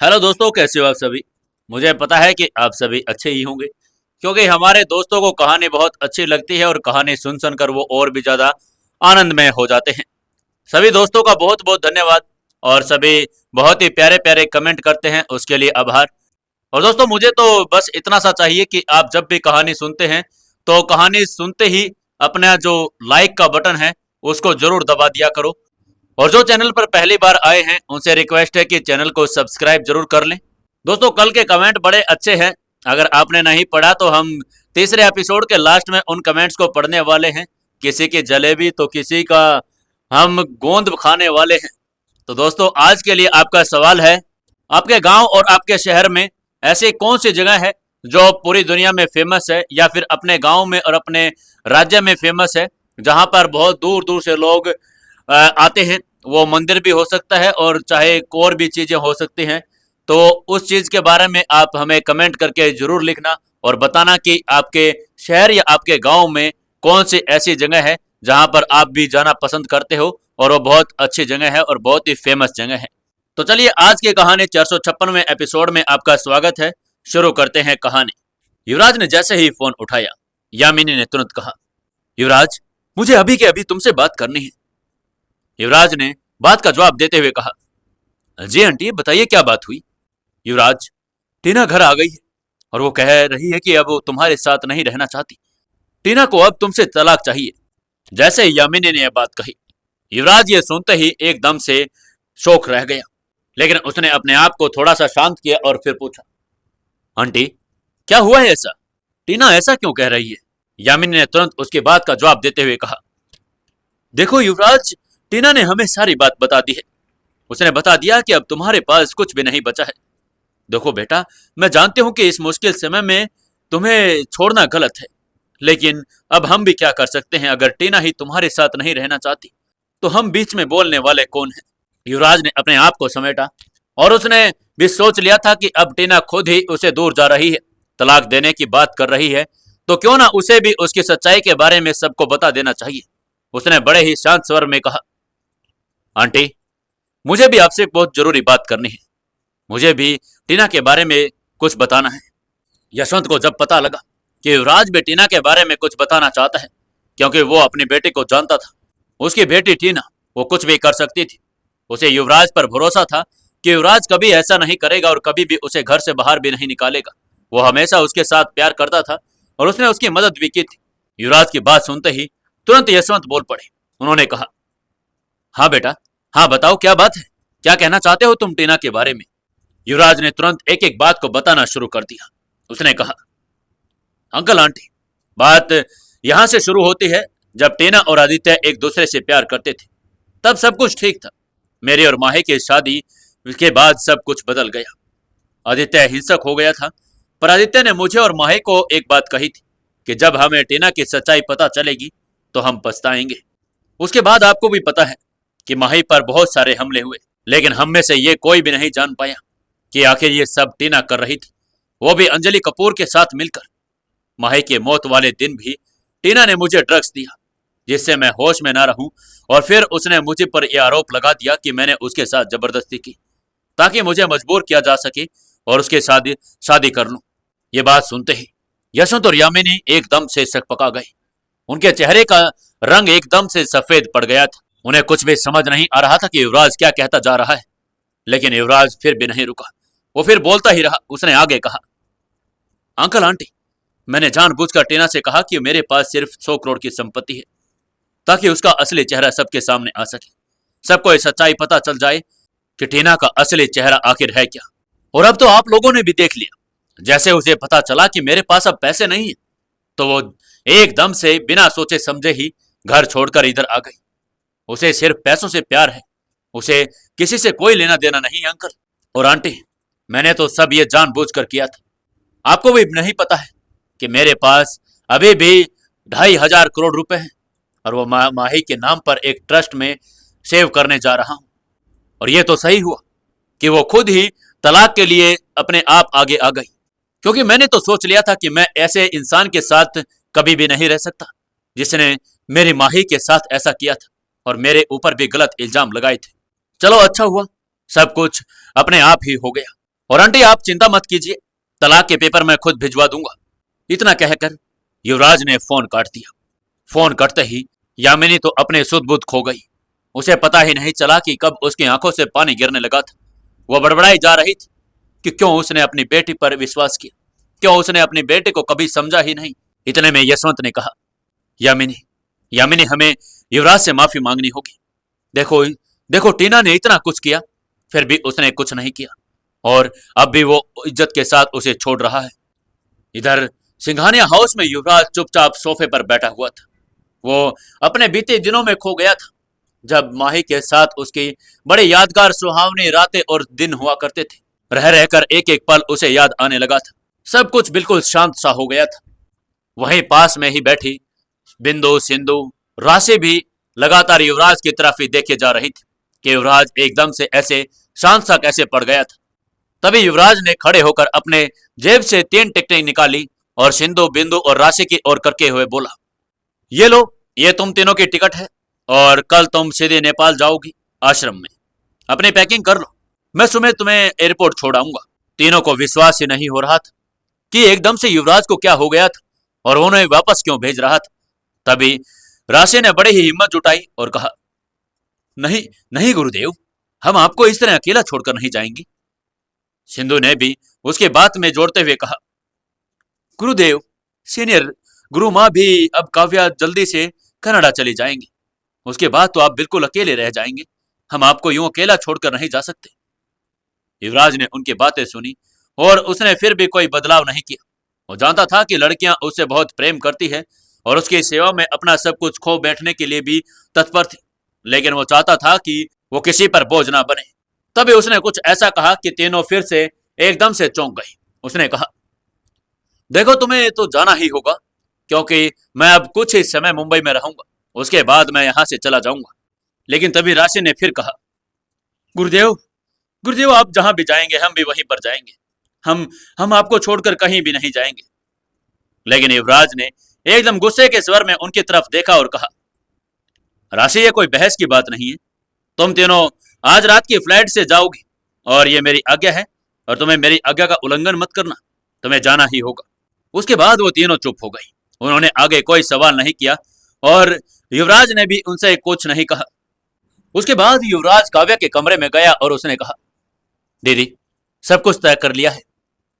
Hello दोस्तों, कैसे हो आप सभी। मुझे पता है कि आप सभी अच्छे ही होंगे, क्योंकि हमारे दोस्तों को कहानी बहुत अच्छी लगती है और कहानी सुन सुनकर वो और भी ज़्यादा आनंदमय हो जाते हैं। सभी दोस्तों का बहुत बहुत धन्यवाद। और सभी बहुत ही प्यारे प्यारे कमेंट करते हैं, उसके लिए आभार। और दोस्तों, मुझे तो बस इतना सा चाहिए कि आप जब भी कहानी सुनते हैं तो कहानी सुनते ही अपना जो लाइक का बटन है उसको जरूर दबा दिया करो। और जो चैनल पर पहली बार आए हैं उनसे रिक्वेस्ट है कि चैनल को सब्सक्राइब जरूर कर लें। दोस्तों, कल के कमेंट बड़े अच्छे हैं। अगर आपने नहीं पढ़ा तो हम तीसरे एपिसोड के लास्ट में उन कमेंट्स को पढ़ने वाले हैं। किसी की जलेबी तो किसी का हम गोंद खाने वाले हैं। तो दोस्तों, आज के लिए आपका सवाल है, आपके गांव और आपके शहर में ऐसी कौन सी जगह है जो पूरी दुनिया में फेमस है, या फिर अपने गांव में और अपने राज्य में फेमस है, जहां पर बहुत दूर दूर से लोग आते हैं। वो मंदिर भी हो सकता है और चाहे और भी चीजें हो सकती हैं। तो उस चीज के बारे में आप हमें कमेंट करके जरूर लिखना और बताना कि आपके शहर या आपके गांव में कौन सी ऐसी जगह है जहां पर आप भी जाना पसंद करते हो और वो बहुत अच्छी जगह है और बहुत ही फेमस जगह है। तो चलिए, आज की कहानी 456वें एपिसोड में आपका स्वागत है। शुरू करते हैं कहानी। युवराज ने जैसे ही फोन उठाया, यामिनी ने तुरंत कहा, युवराज, मुझे अभी के अभी तुमसे बात करनी है। युवराज ने बात का जवाब देते हुए कहा, जी आंटी, बताइए क्या बात हुई। युवराज, टीना घर आ गई है और वो कह रही है कि अब वो तुम्हारे साथ नहीं रहना चाहती। टीना को अब तुमसे तलाक चाहिए। जैसे ही यामिनी ने यह बात कही, युवराज ये सुनते ही एकदम से शौक रह गया। लेकिन उसने अपने आप को थोड़ा सा शांत किया और फिर पूछा, आंटी, क्या हुआ है ऐसा? टीना ऐसा क्यों कह रही है? यामिनी ने तुरंत उसकी बात का जवाब देते हुए कहा, देखो युवराज, टीना ने हमें सारी बात बता दी है। उसने बता दिया कि अब तुम्हारे पास कुछ भी नहीं बचा है। देखो बेटा, मैं जानती हूं कि इस मुश्किल समय में तुम्हें छोड़ना गलत है, लेकिन अब हम भी क्या कर सकते हैं। अगर टीना ही तुम्हारे साथ नहीं रहना चाहती तो हम बीच में बोलने वाले कौन हैं। युवराज ने अपने आप को समेटा और उसने भी सोच लिया था कि अब टीना खुद ही उसे दूर जा रही है, तलाक देने की बात कर रही है, तो क्यों ना उसे भी उसकी सच्चाई के बारे में सबको बता देना चाहिए। उसने बड़े ही शांत स्वर में कहा, आंटी, मुझे भी आपसे एक बहुत जरूरी बात करनी है। मुझे भी टीना के बारे में कुछ बताना है। यशवंत को जब पता लगा कि युवराज भी टीना के बारे में कुछ बताना चाहता है, क्योंकि वो अपनी बेटी को जानता था, उसकी बेटी टीना वो कुछ भी कर सकती थी। उसे युवराज पर भरोसा था कि युवराज कभी ऐसा नहीं करेगा और कभी भी उसे घर से बाहर भी नहीं निकालेगा। वो हमेशा उसके साथ प्यार करता था और उसने उसकी मदद भी की थी। युवराज की बात सुनते ही तुरंत यशवंत बोल पड़े। उन्होंने कहा, हाँ बेटा, हाँ बताओ, क्या बात है? क्या कहना चाहते हो तुम टीना के बारे में? युवराज ने तुरंत एक एक बात को बताना शुरू कर दिया। उसने कहा, अंकल आंटी, बात यहां से शुरू होती है। जब टीना और आदित्य एक दूसरे से प्यार करते थे तब सब कुछ ठीक था। मेरी और माही की शादी के बाद सब कुछ बदल गया। आदित्य हिंसक हो गया था, पर आदित्य ने मुझे और माही को एक बात कही थी कि जब हमें टीना की सच्चाई पता चलेगी तो हम पछताएंगे। उसके बाद आपको भी पता है कि माही पर बहुत सारे हमले हुए, लेकिन हम में से ये कोई भी नहीं जान पाया कि आखिर ये सब टीना कर रही थी, वो भी अंजलि कपूर के साथ मिलकर। माही के मौत वाले दिन भी टीना ने मुझे ड्रग्स दिया, जिससे मैं होश में ना रहूं, और फिर उसने मुझे पर यह आरोप लगा दिया कि मैंने उसके साथ जबरदस्ती की ताकि मुझे मजबूर किया जा सके और उसके शादी शादी कर लूं। ये बात सुनते ही यशवंत और यामिनी एकदम से सकपका गए। उनके चेहरे का रंग एकदम से सफेद पड़ गया था। उन्हें कुछ भी समझ नहीं आ रहा था कि युवराज क्या कहता जा रहा है, लेकिन युवराज फिर भी नहीं रुका। वो फिर बोलता ही रहा। उसने आगे कहा, अंकल आंटी, मैंने जानबूझकर टीना से कहा कि मेरे पास सिर्फ 100 करोड़ की संपत्ति है ताकि उसका असली चेहरा सबके सामने आ सके, सबको ये सच्चाई पता चल जाए कि टीना का असली चेहरा आखिर है क्या। और अब तो आप लोगों ने भी देख लिया। जैसे उसे पता चला कि मेरे पास अब पैसे नहीं है तो वो एकदम से बिना सोचे समझे ही घर छोड़कर इधर आ गई। उसे सिर्फ पैसों से प्यार है, उसे किसी से कोई लेना देना नहीं है अंकल और आंटी। मैंने तो सब ये जानबूझकर किया था। आपको भी नहीं पता है कि मेरे पास अभी भी 2,500 करोड़ रुपए हैं और वो माही के नाम पर एक ट्रस्ट में सेव करने जा रहा हूं। और ये तो सही हुआ कि वो खुद ही तलाक के लिए अपने आप आगे आ गई, क्योंकि मैंने तो सोच लिया था कि मैं ऐसे इंसान के साथ कभी भी नहीं रह सकता जिसने मेरी माही के साथ ऐसा किया था और मेरे ऊपर भी गलत इल्जाम लगाए थे। चलो अच्छा हुआ, सब कुछ अपने आप ही हो गया। और आंटी आप चिंता मत कीजिए, तलाक के पेपर मैं खुद भिजवा दूंगा। इतना कहकर युवराज ने फोन काट दिया। फोन कटते ही यामिनी तो अपने सुध बुध खो गई। उसे पता ही नहीं चला कि कब उसकी आंखों से पानी गिरने लगा था। वह बड़बड़ाई जा रही थी कि क्यों उसने अपनी बेटी पर विश्वास किया, क्यों उसने अपनी बेटे को कभी समझा ही नहीं। इतने में यशवंत ने कहा, यामिनी यामिनी हमें युवराज से माफी मांगनी होगी। देखो देखो, टीना ने इतना कुछ किया फिर भी उसने कुछ नहीं किया, और अब भी वो इज्जत के साथ उसे छोड़ रहा है। इधर सिंघानिया हाउस में युवराज चुपचाप सोफे पर बैठा हुआ था। वो अपने बीते दिनों में खो गया था, जब माही के साथ उसकी बड़े यादगार सुहावनी रातें और दिन हुआ करते थे। रह रहकर एक एक पल उसे याद आने लगा था। सब कुछ बिल्कुल शांत सा हो गया था। वहीं पास में ही बैठी बिंदु, सिंधु, राशि भी लगातार युवराज की तरफ ही देखे जा रही थी कि युवराज एकदम से ऐसे शांत सा कैसे पड़ गया था। तभी युवराज ने खड़े होकर अपने जेब से 3 टिकटें निकाली और सिंधु, बिंदु और राशि की ओर करके हुए बोला, ये लो, ये तुम तीनों की टिकट है और कल तुम सीधे नेपाल जाओगी आश्रम में। अपनी पैकिंग कर लो, मैं सुबह तुम्हें एयरपोर्ट छोड़ आऊंगा। तीनों को विश्वास ही नहीं हो रहा था कि एकदम से युवराज को क्या हो गया था और उन्हें वापस क्यों भेज रहा था। तभी राशि ने बड़ी ही हिम्मत जुटाई और कहा, नहीं नहीं गुरुदेव, हम आपको इस तरह अकेला छोड़कर नहीं जाएंगे। सिंधु ने भी उसकी बात में जोड़ते हुए कहा, गुरुदेव, सीनियर गुरु माँ भी अब काव्या जल्दी से कनाडा चली जाएंगे, उसके बाद तो आप बिल्कुल अकेले रह जाएंगे। हम आपको यूं अकेला छोड़कर नहीं जा सकते। युवराज ने उनकी बातें सुनी और उसने फिर भी कोई बदलाव नहीं किया। वो जानता था कि लड़कियां उससे बहुत प्रेम करती है और उसकी सेवा में अपना सब कुछ खो बैठने के लिए भी तत्पर थी, लेकिन वो चाहता था कि वो किसी पर बोझ ना बने। तभी उसने कुछ ऐसा कहा कि तीनों फिर से एकदम से चौंक गई। उसने कहा, देखो तुम्हें तो जाना ही होगा, क्योंकि मैं अब कुछ ही समय मुंबई में रहूंगा, उसके बाद मैं यहां से चला जाऊंगा। लेकिन तभी राशि ने फिर कहा, गुरुदेव, गुरुदेव आप जहां भी जाएंगे हम भी वहीं पर जाएंगे। हम आपको छोड़कर कहीं भी नहीं जाएंगे। लेकिन युवराज ने एकदम गुस्से के स्वर में उनकी तरफ देखा और कहा, राशि ये कोई बहस की बात नहीं है। तुम तीनों आज रात की फ्लाइट से जाओगी और ये मेरी आज्ञा है और तुम्हें मेरी आज्ञा का उल्लंघन मत करना। तुम्हें जाना ही होगा। उसके बाद वो तीनों चुप हो गई। उन्होंने आगे कोई सवाल नहीं किया और युवराज ने भी उनसे कुछ नहीं कहा। उसके बाद युवराज काव्या के कमरे में गया और उसने कहा, दीदी सब कुछ तय कर लिया है।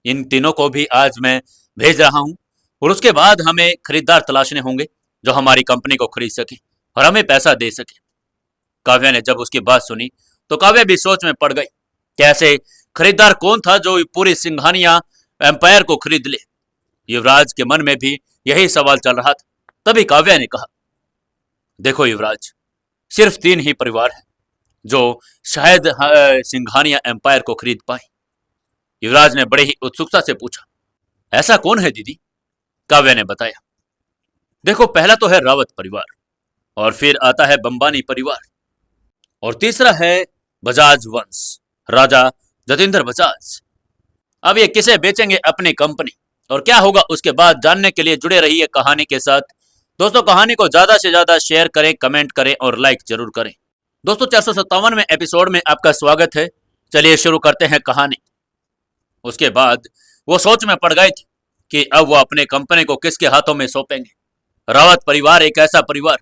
इन तीनों को भी आज मैं भेज रहा हूं और उसके बाद हमें खरीदार तलाशने होंगे जो हमारी कंपनी को खरीद सके और हमें पैसा दे सके। काव्या ने जब उसकी बात सुनी तो काव्या भी सोच में पड़ गई कि ऐसे खरीदार कौन था जो पूरी सिंघानिया एम्पायर को खरीद ले। युवराज के मन में भी यही सवाल चल रहा था। तभी काव्या ने कहा, देखो युवराज, सिर्फ 3 ही परिवार हैं जो शायद सिंघानिया एम्पायर को खरीद पाए। युवराज ने बड़े ही उत्सुकता से पूछा, ऐसा कौन है दीदी? काव्या ने बताया, देखो पहला तो है रावत परिवार, और फिर आता है बंबानी परिवार, और तीसरा है बजाज वंश, राजा जतेंद्र बजाज। अब ये किसे बेचेंगे अपनी कंपनी और क्या होगा उसके बाद, जानने के लिए जुड़े रहिए कहानी के साथ। दोस्तों कहानी को ज्यादा से ज्यादा शेयर करें, कमेंट करें और लाइक जरूर करें। दोस्तों 457वें एपिसोड में आपका स्वागत है। चलिए शुरू करते हैं कहानी। उसके बाद वो सोच में पड़ गए थे कि अब वो अपने कंपनी को किसके हाथों में सौंपेंगे। रावत परिवार एक ऐसा परिवार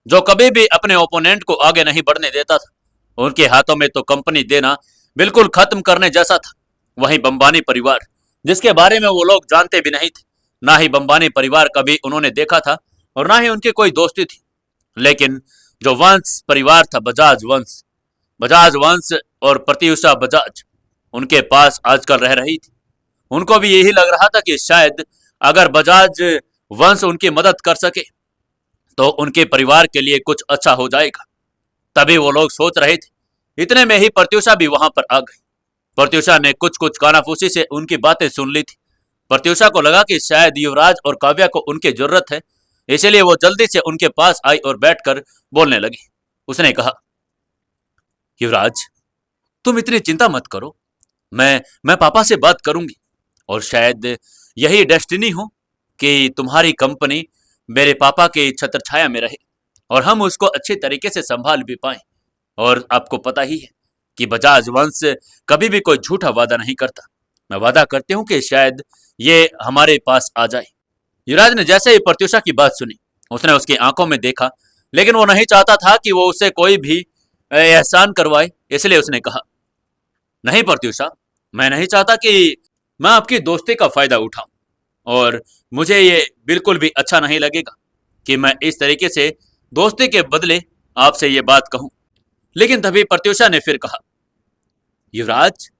जो कभी भी अपने ओपोनेंट को आगे नहीं बढ़ने देता था। उनके हाथों में तो कंपनी देना बिल्कुल खत्म करने जैसा था। वहीं बंबानी परिवार, जिसके बारे में वो लोग जानते भी नहीं थे, ना ही बंबानी परिवार कभी उन्होंने देखा था और ना ही उनकी कोई दोस्ती थी। लेकिन जो वंश परिवार था, बजाज वंश और प्रत्युषा बजाज उनके पास आजकल रह रही थी। उनको भी यही लग रहा था कि शायद अगर बजाज वंश उनकी मदद कर सके तो उनके परिवार के लिए कुछ अच्छा हो जाएगा। तभी वो लोग सोच रहे थे। इतने में ही प्रत्युषा भी वहां पर आ गई। प्रत्युषा ने कुछ कुछ कानाफूसी से उनकी बातें सुन ली थी। प्रत्युषा को लगा कि शायद युवराज और काव्या को उनकी जरूरत है, इसलिए वो जल्दी से उनके पास आई और बैठकर बोलने लगी। उसने कहा, युवराज तुम इतनी चिंता मत करो, मैं पापा से बात करूंगी और शायद यही डेस्टिनी हो कि तुम्हारी कंपनी मेरे पापा के छत्र छाया में रहे और हम उसको अच्छे तरीके से संभाल भी पाए। और आपको पता ही है कि बजाज वंश कभी भी कोई झूठा वादा नहीं करता। मैं वादा करती हूँ कि शायद ये हमारे पास आ जाए। युवराज ने जैसे ही प्रत्युषा की बात सुनी, उसने उसकी आंखों में देखा, लेकिन वो नहीं चाहता था कि वो उससे कोई भी एहसान करवाए, इसलिए उसने कहा, नहीं प्रत्युषा, मैं नहीं चाहता कि मैं आपकी दोस्ती का फायदा उठाऊं, और मुझे ये बिल्कुल भी अच्छा नहीं लगेगा कि मैं इस तरीके से दोस्ती के बदले आपसे ये बात कहूं। लेकिन तभी प्रत्युषा ने फिर कहा, युवराज,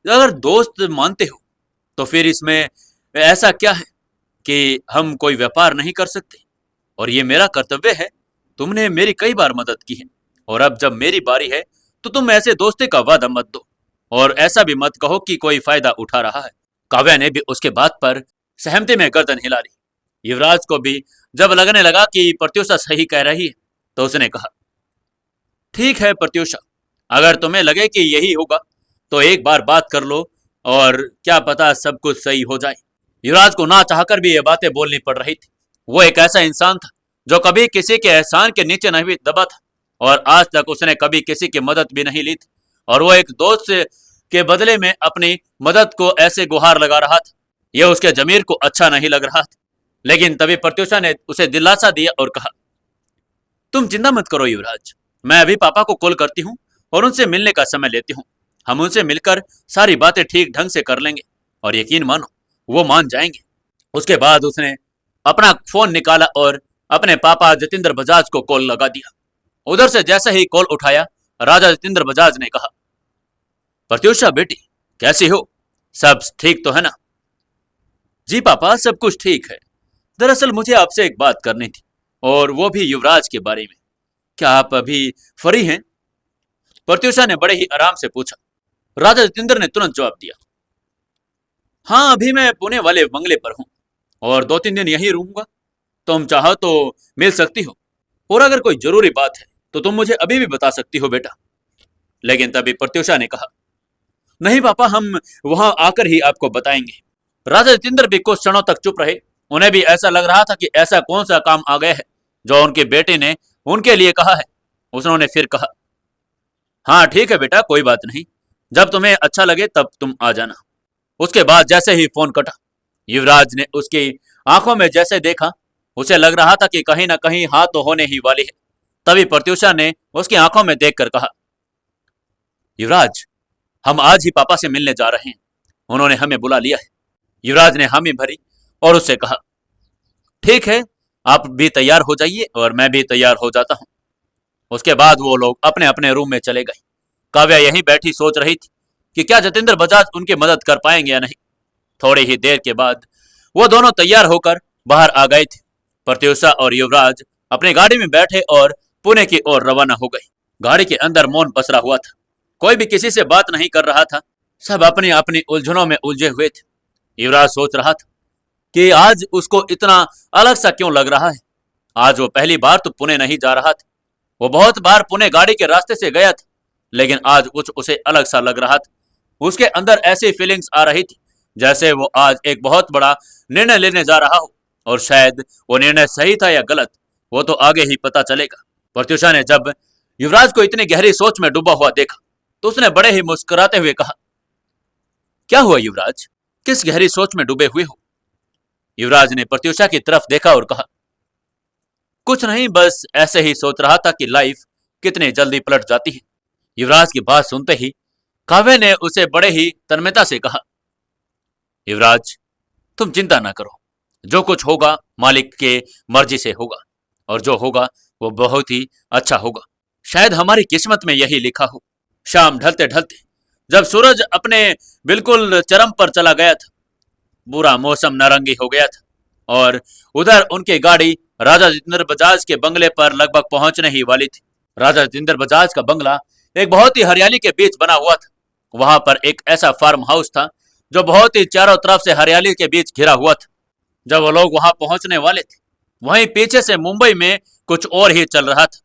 अगर दोस्त मानते हो तो फिर इसमें ऐसा क्या है कि हम कोई व्यापार नहीं कर सकते, और ये मेरा कर्तव्य है। तुमने मेरी कई बार मदद की है, और अब जब मेरी बारी है तो तुम ऐसे दोस्ती का वादा मत दो, और ऐसा भी मत कहो कि कोई फायदा उठा रहा है। काव्या ने भी उसके बात पर सहमति में गर्दन हिला ली। युवराज को भी जब लगने लगा कि प्रत्युषा सही कह रही है, तो उसने कहा, ठीक है प्रत्युषा, अगर तुम्हें लगे कि यही होगा तो एक बार बात कर लो, और क्या पता सब कुछ सही हो जाए। युवराज को ना चाहकर भी ये बातें बोलनी पड़ रही थी। वो एक ऐसा इंसान था जो कभी किसी के एहसान के नीचे नहीं दबा था, और आज तक उसने कभी किसी की मदद भी नहीं ली थी, और वो एक दोस्त के बदले में अपनी मदद को ऐसे गुहार लगा रहा था। यह उसके जमीर को अच्छा नहीं लग रहा था। लेकिन तभी प्रत्युषा ने उसे दिलासा दिया और कहा, तुम चिंता मत करो युवराज, मैं अभी पापा को कॉल करती हूँ और उनसे मिलने का समय लेती हूँ। हम उनसे मिलकर सारी बातें ठीक ढंग से कर लेंगे, और यकीन मानो वो मान जाएंगे। उसके बाद उसने अपना फोन निकाला और अपने पापा जतिंद्र बजाज को कॉल लगा दिया। उधर से जैसे ही कॉल उठाया, राजा जतिंद्र बजाज ने कहा, प्रत्युषा बेटी, कैसी हो? सब ठीक तो है ना? जी पापा, सब कुछ ठीक है। दरअसल मुझे आपसे एक बात करनी थी, और वो भी युवराज के बारे में। क्या आप अभी फ्री हैं? प्रत्युषा ने बड़े ही आराम से पूछा। राजा जतिंद्र ने तुरंत जवाब दिया, हाँ, अभी मैं पुणे वाले बंगले पर हूँ, और 2-3 दिन यहीं रहूंगा। तुम चाहो तो मिल सकती हो, और अगर कोई जरूरी बात है तो तुम मुझे अभी भी बता सकती हो बेटा। लेकिन तभी प्रत्युषा ने कहा, नहीं पापा, हम वहां आकर ही आपको बताएंगे। राजा जतिंद्र भी कुछ क्षणों तक चुप रहे। उन्हें भी ऐसा लग रहा था कि ऐसा कौन सा काम आ गया है जो उनके बेटे ने उनके लिए कहा है। उन्होंने फिर कहा, हाँ ठीक है बेटा, कोई बात नहीं, जब तुम्हें अच्छा लगे तब तुम आ जाना। उसके बाद जैसे ही फोन कटा, युवराज ने उसकी आंखों में जैसे देखा, उसे लग रहा था कि कहीं ना कहीं हाथ तो होने ही वाली है। तभी प्रत्युषा ने उसकी आंखों में देखकर कहा, युवराज, हम आज ही पापा से मिलने जा रहे हैं, उन्होंने हमें बुला लिया है। युवराज ने हामी भरी और उससे कहा, ठीक है, आप भी तैयार हो जाइए और मैं भी तैयार हो जाता हूं। उसके बाद वो लोग अपने अपने रूम में चले गए। काव्या यहीं बैठी सोच रही थी कि क्या जतिंद्र बजाज उनकी मदद कर पाएंगे या नहीं। थोड़ी ही देर के बाद वो दोनों तैयार होकर बाहर आ गए थे। प्रत्युषा और युवराज अपनी गाड़ी में बैठे और पुणे की ओर रवाना हो गए। गाड़ी के अंदर मौन पसरा हुआ था। कोई भी किसी से बात नहीं कर रहा था। सब अपनी अपनी उलझनों में उलझे हुए थे। युवराज सोच रहा था कि आज उसको इतना अलग सा क्यों लग रहा है। आज वो पहली बार तो पुणे नहीं जा रहा था। वो बहुत बार पुणे गाड़ी के रास्ते से गया था, लेकिन आज कुछ उसे अलग सा लग रहा था। उसके अंदर ऐसी फीलिंग्स आ रही थी जैसे वो आज एक बहुत बड़ा निर्णय लेने जा रहा हो, और शायद वो निर्णय सही था या गलत, वो तो आगे ही पता चलेगा। प्रत्युषा ने जब युवराज को इतनी गहरी सोच में डूबा हुआ देखा तो उसने बड़े ही मुस्कुराते हुए कहा, क्या हुआ युवराज, किस गहरी सोच में डूबे हुए हो? युवराज ने प्रत्युषा की तरफ देखा और कहा, कुछ नहीं, बस ऐसे ही सोच रहा था कि लाइफ कितनी जल्दी पलट जाती है। युवराज की बात सुनते ही काव्य ने उसे बड़े ही तन्मयता से कहा, युवराज, तुम चिंता ना करो, जो कुछ होगा मालिक के मर्जी से होगा, और जो होगा वो बहुत ही अच्छा होगा। शायद हमारी किस्मत में यही लिखा हो। शाम ढलते ढलते जब सूरज अपने बिल्कुल चरम पर चला गया था, पूरा मौसम नारंगी हो गया था, और उधर उनकी गाड़ी राजा जितेंद्र बजाज के बंगले पर लगभग पहुंचने ही वाली थी। राजा जितेंद्र बजाज का बंगला एक बहुत ही हरियाली के बीच बना हुआ था। वहां पर एक ऐसा फार्म हाउस था जो बहुत ही चारों तरफ से हरियाली के बीच घिरा हुआ था। जब वो लोग वहां पहुंचने वाले थे, वहीं पीछे से मुंबई में कुछ और ही चल रहा था।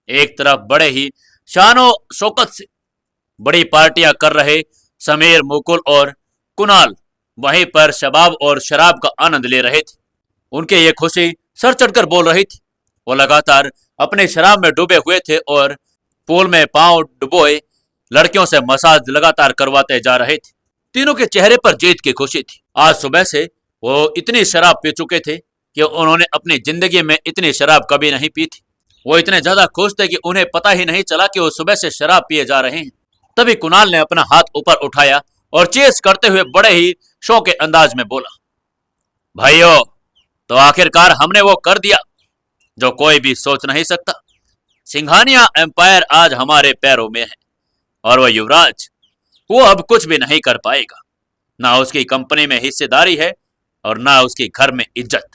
एक तरफ बड़े ही शानो शौकत से बड़ी पार्टियां कर रहे समीर, मुकुल और कुणाल वहीं पर शबाब और शराब का आनंद ले रहे थे। उनके ये खुशी सर चढ़कर बोल रही थी। वो लगातार अपने शराब में डूबे हुए थे और पूल में पांव डुबोए लड़कियों से मसाज लगातार करवाते जा रहे थे। तीनों के चेहरे पर जीत की खुशी थी। आज सुबह से वो इतनी शराब पी चुके थे कि उन्होंने अपनी जिंदगी में इतनी शराब कभी नहीं पी थी। वो इतने ज्यादा खुश थे कि उन्हें पता ही नहीं चला कि वो सुबह से शराब पिए जा रहे हैं। तभी कुणाल ने अपना हाथ ऊपर उठाया और चीज करते हुए बड़े ही शौक के अंदाज में बोला, भाइयों, तो आखिरकार हमने वो कर दिया जो कोई भी सोच नहीं सकता। सिंघानिया एम्पायर आज हमारे पैरों में है और वो युवराज, वो अब कुछ भी नहीं कर पाएगा। ना उसकी कंपनी में हिस्सेदारी है और ना उसके घर में इज्जत।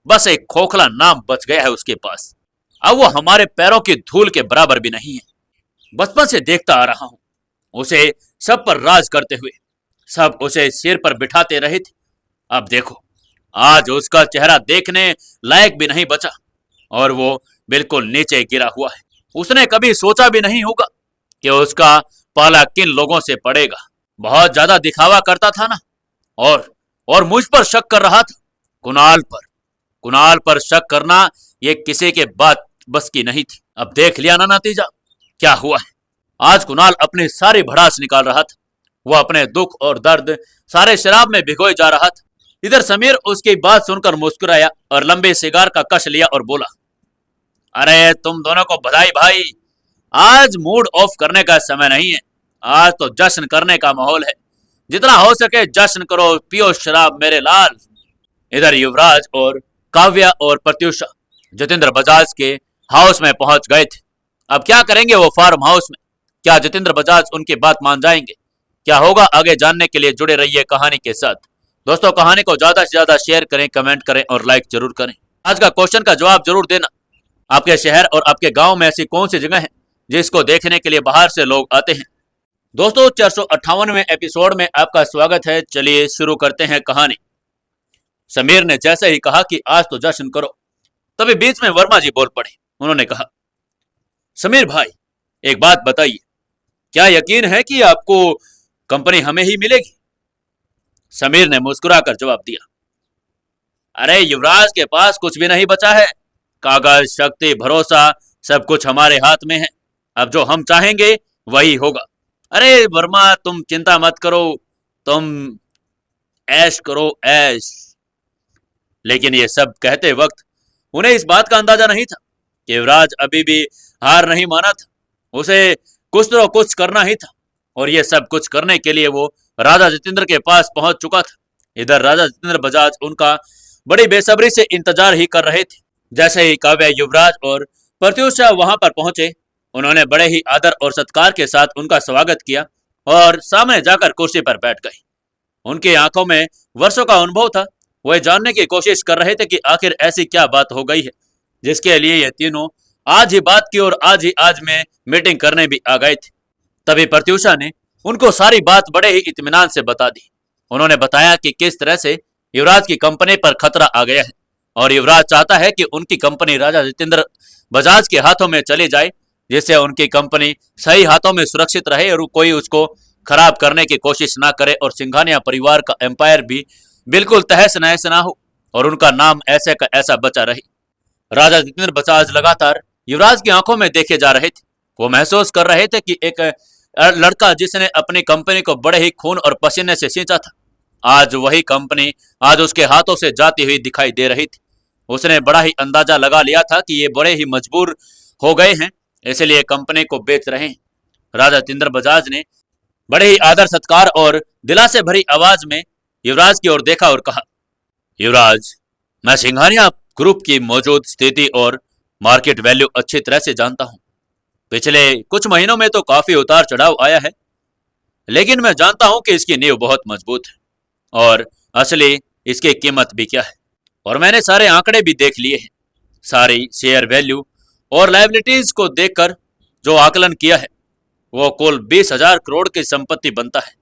बस एक खोखला नाम बच गया है उसके पास। अब वो हमारे पैरों की धूल के बराबर भी नहीं है। बचपन से देखता आ रहा हूं उसे सब पर राज करते हुए, सब उसे सिर पर बिठाते रहे थे। अब देखो, आज उसका चेहरा देखने लायक भी नहीं बचा और वो बिल्कुल नीचे गिरा हुआ है। उसने कभी सोचा भी नहीं होगा कि उसका पाला किन लोगों से पड़ेगा। बहुत ज्यादा दिखावा करता था ना, और मुझ पर शक कर रहा था। कुणाल पर शक करना ये किसी के बात बस की नहीं थी। अब देख लिया ना नतीजा क्या हुआ है। आज कुणाल अपनी सारी भड़ास निकाल रहा था। वो अपने दुख और दर्द सारे शराब में भिगोए जा रहा था। इधर समीर उसकी बात सुनकर मुस्कुराया और लंबे सिगार का कश लिया और बोला, अरे तुम दोनों को बधाई भाई, आज मूड ऑफ करने का समय नहीं है। आज तो जश्न करने का माहौल है। जितना हो सके जश्न करो, पियो शराब मेरे लाल। इधर युवराज और काव्या और प्रत्युषा जितेंद्र बजाज के हाउस में पहुंच गए थे। अब क्या करेंगे वो फार्म हाउस में? क्या जितेंद्र बजाज उनकी बात मान जाएंगे? क्या होगा आगे जानने के लिए जुड़े रहिए कहानी के साथ। दोस्तों, कहानी को ज्यादा से ज्यादा शेयर करें, कमेंट करें और लाइक जरूर करें। आज का क्वेश्चन का जवाब जरूर देना। आपके शहर और आपके गांव में ऐसी कौन सी जगह है जिसको देखने के लिए बाहर से लोग आते हैं? दोस्तों, 458वें एपिसोड में आपका स्वागत है। चलिए शुरू करते हैं कहानी। समीर ने जैसे ही कहा कि आज तो जश्न करो, तभी बीच में वर्मा जी बोल पड़े। उन्होंने कहा, समीर भाई, एक बात बताइए, क्या यकीन है कि आपको कंपनी हमें ही मिलेगी? समीर ने मुस्कुराकर जवाब दिया, अरे युवराज के पास कुछ भी नहीं बचा है। कागज, शक्ति, भरोसा सब कुछ हमारे हाथ में है। अब जो हम चाहेंगे वही होगा। अरे वर्मा, तुम चिंता मत करो, तुम ऐश करो ऐश। लेकिन ये सब कहते वक्त उन्हें इस बात का अंदाजा नहीं था कि युवराज अभी भी हार नहीं माना था। उसे कुछ तो कुछ करना ही था और ये सब कुछ करने के लिए वो राजा जितेंद्र के पास पहुंच चुका था। इधर राजा जितेंद्र बजाज उनका बड़ी बेसब्री से इंतजार ही कर रहे थे। जैसे ही काव्या, युवराज और प्रत्युषा वहां पर पहुंचे, उन्होंने बड़े ही आदर और सत्कार के साथ उनका स्वागत किया और सामने जाकर कुर्सी पर बैठ गए। उनकी आंखों में वर्षों का अनुभव था। वह जानने की कोशिश कर रहे थे कि आखिर ऐसी क्या बात हो गई है जिसके लिए ये तीनों आज ही बात की और आज में मीटिंग करने भी आ गए थे। तभी प्रत्युषा ने उनको सारी बात बड़े ही इत्मीनान से बता दी। उन्होंने बताया कि किस तरह से युवराज की कंपनी पर खतरा आ गया है और युवराज चाहता है कि उनकी कंपनी राजा जितेंद्र बजाज के हाथों में चली जाए, जिससे उनकी कंपनी सही हाथों में सुरक्षित रहे और कोई उसको खराब करने की कोशिश ना करे और सिंघानिया परिवार का एम्पायर भी बिल्कुल तहस नहस ना हो और उनका नाम ऐसे का ऐसा बचा रहे। राजा जितेंद्र बजाज लगातार युवराज की आंखों में देखे जा रहे थे। वो महसूस कर रहे थे कि एक लड़का जिसने अपनी कंपनी को बड़े ही खून और पसीने से सींचा था, आज वही कंपनी आज उसके हाथों से जाती हुई दिखाई दे रही थी। उसने बड़ा ही अंदाजा लगा लिया था कि ये बड़े ही मजबूर हो गए हैं, इसलिए कंपनी को बेच रहे हैं। राजा जितेंद्र बजाज ने बड़े ही आदर सत्कार और दिलासे भरी आवाज में युवराज की ओर देखा और कहा, युवराज, मैं सिंघानिया ग्रुप की मौजूद स्थिति और मार्केट वैल्यू अच्छी तरह से जानता हूं। पिछले कुछ महीनों में तो काफी उतार चढ़ाव आया है, लेकिन मैं जानता हूं कि इसकी नींव बहुत मजबूत है और असली इसकी कीमत भी क्या है। और मैंने सारे आंकड़े भी देख लिए हैं। सारी शेयर वैल्यू और लायबिलिटीज को देखकर जो आकलन किया है वो कुल 20,000 करोड़ की संपत्ति बनता है।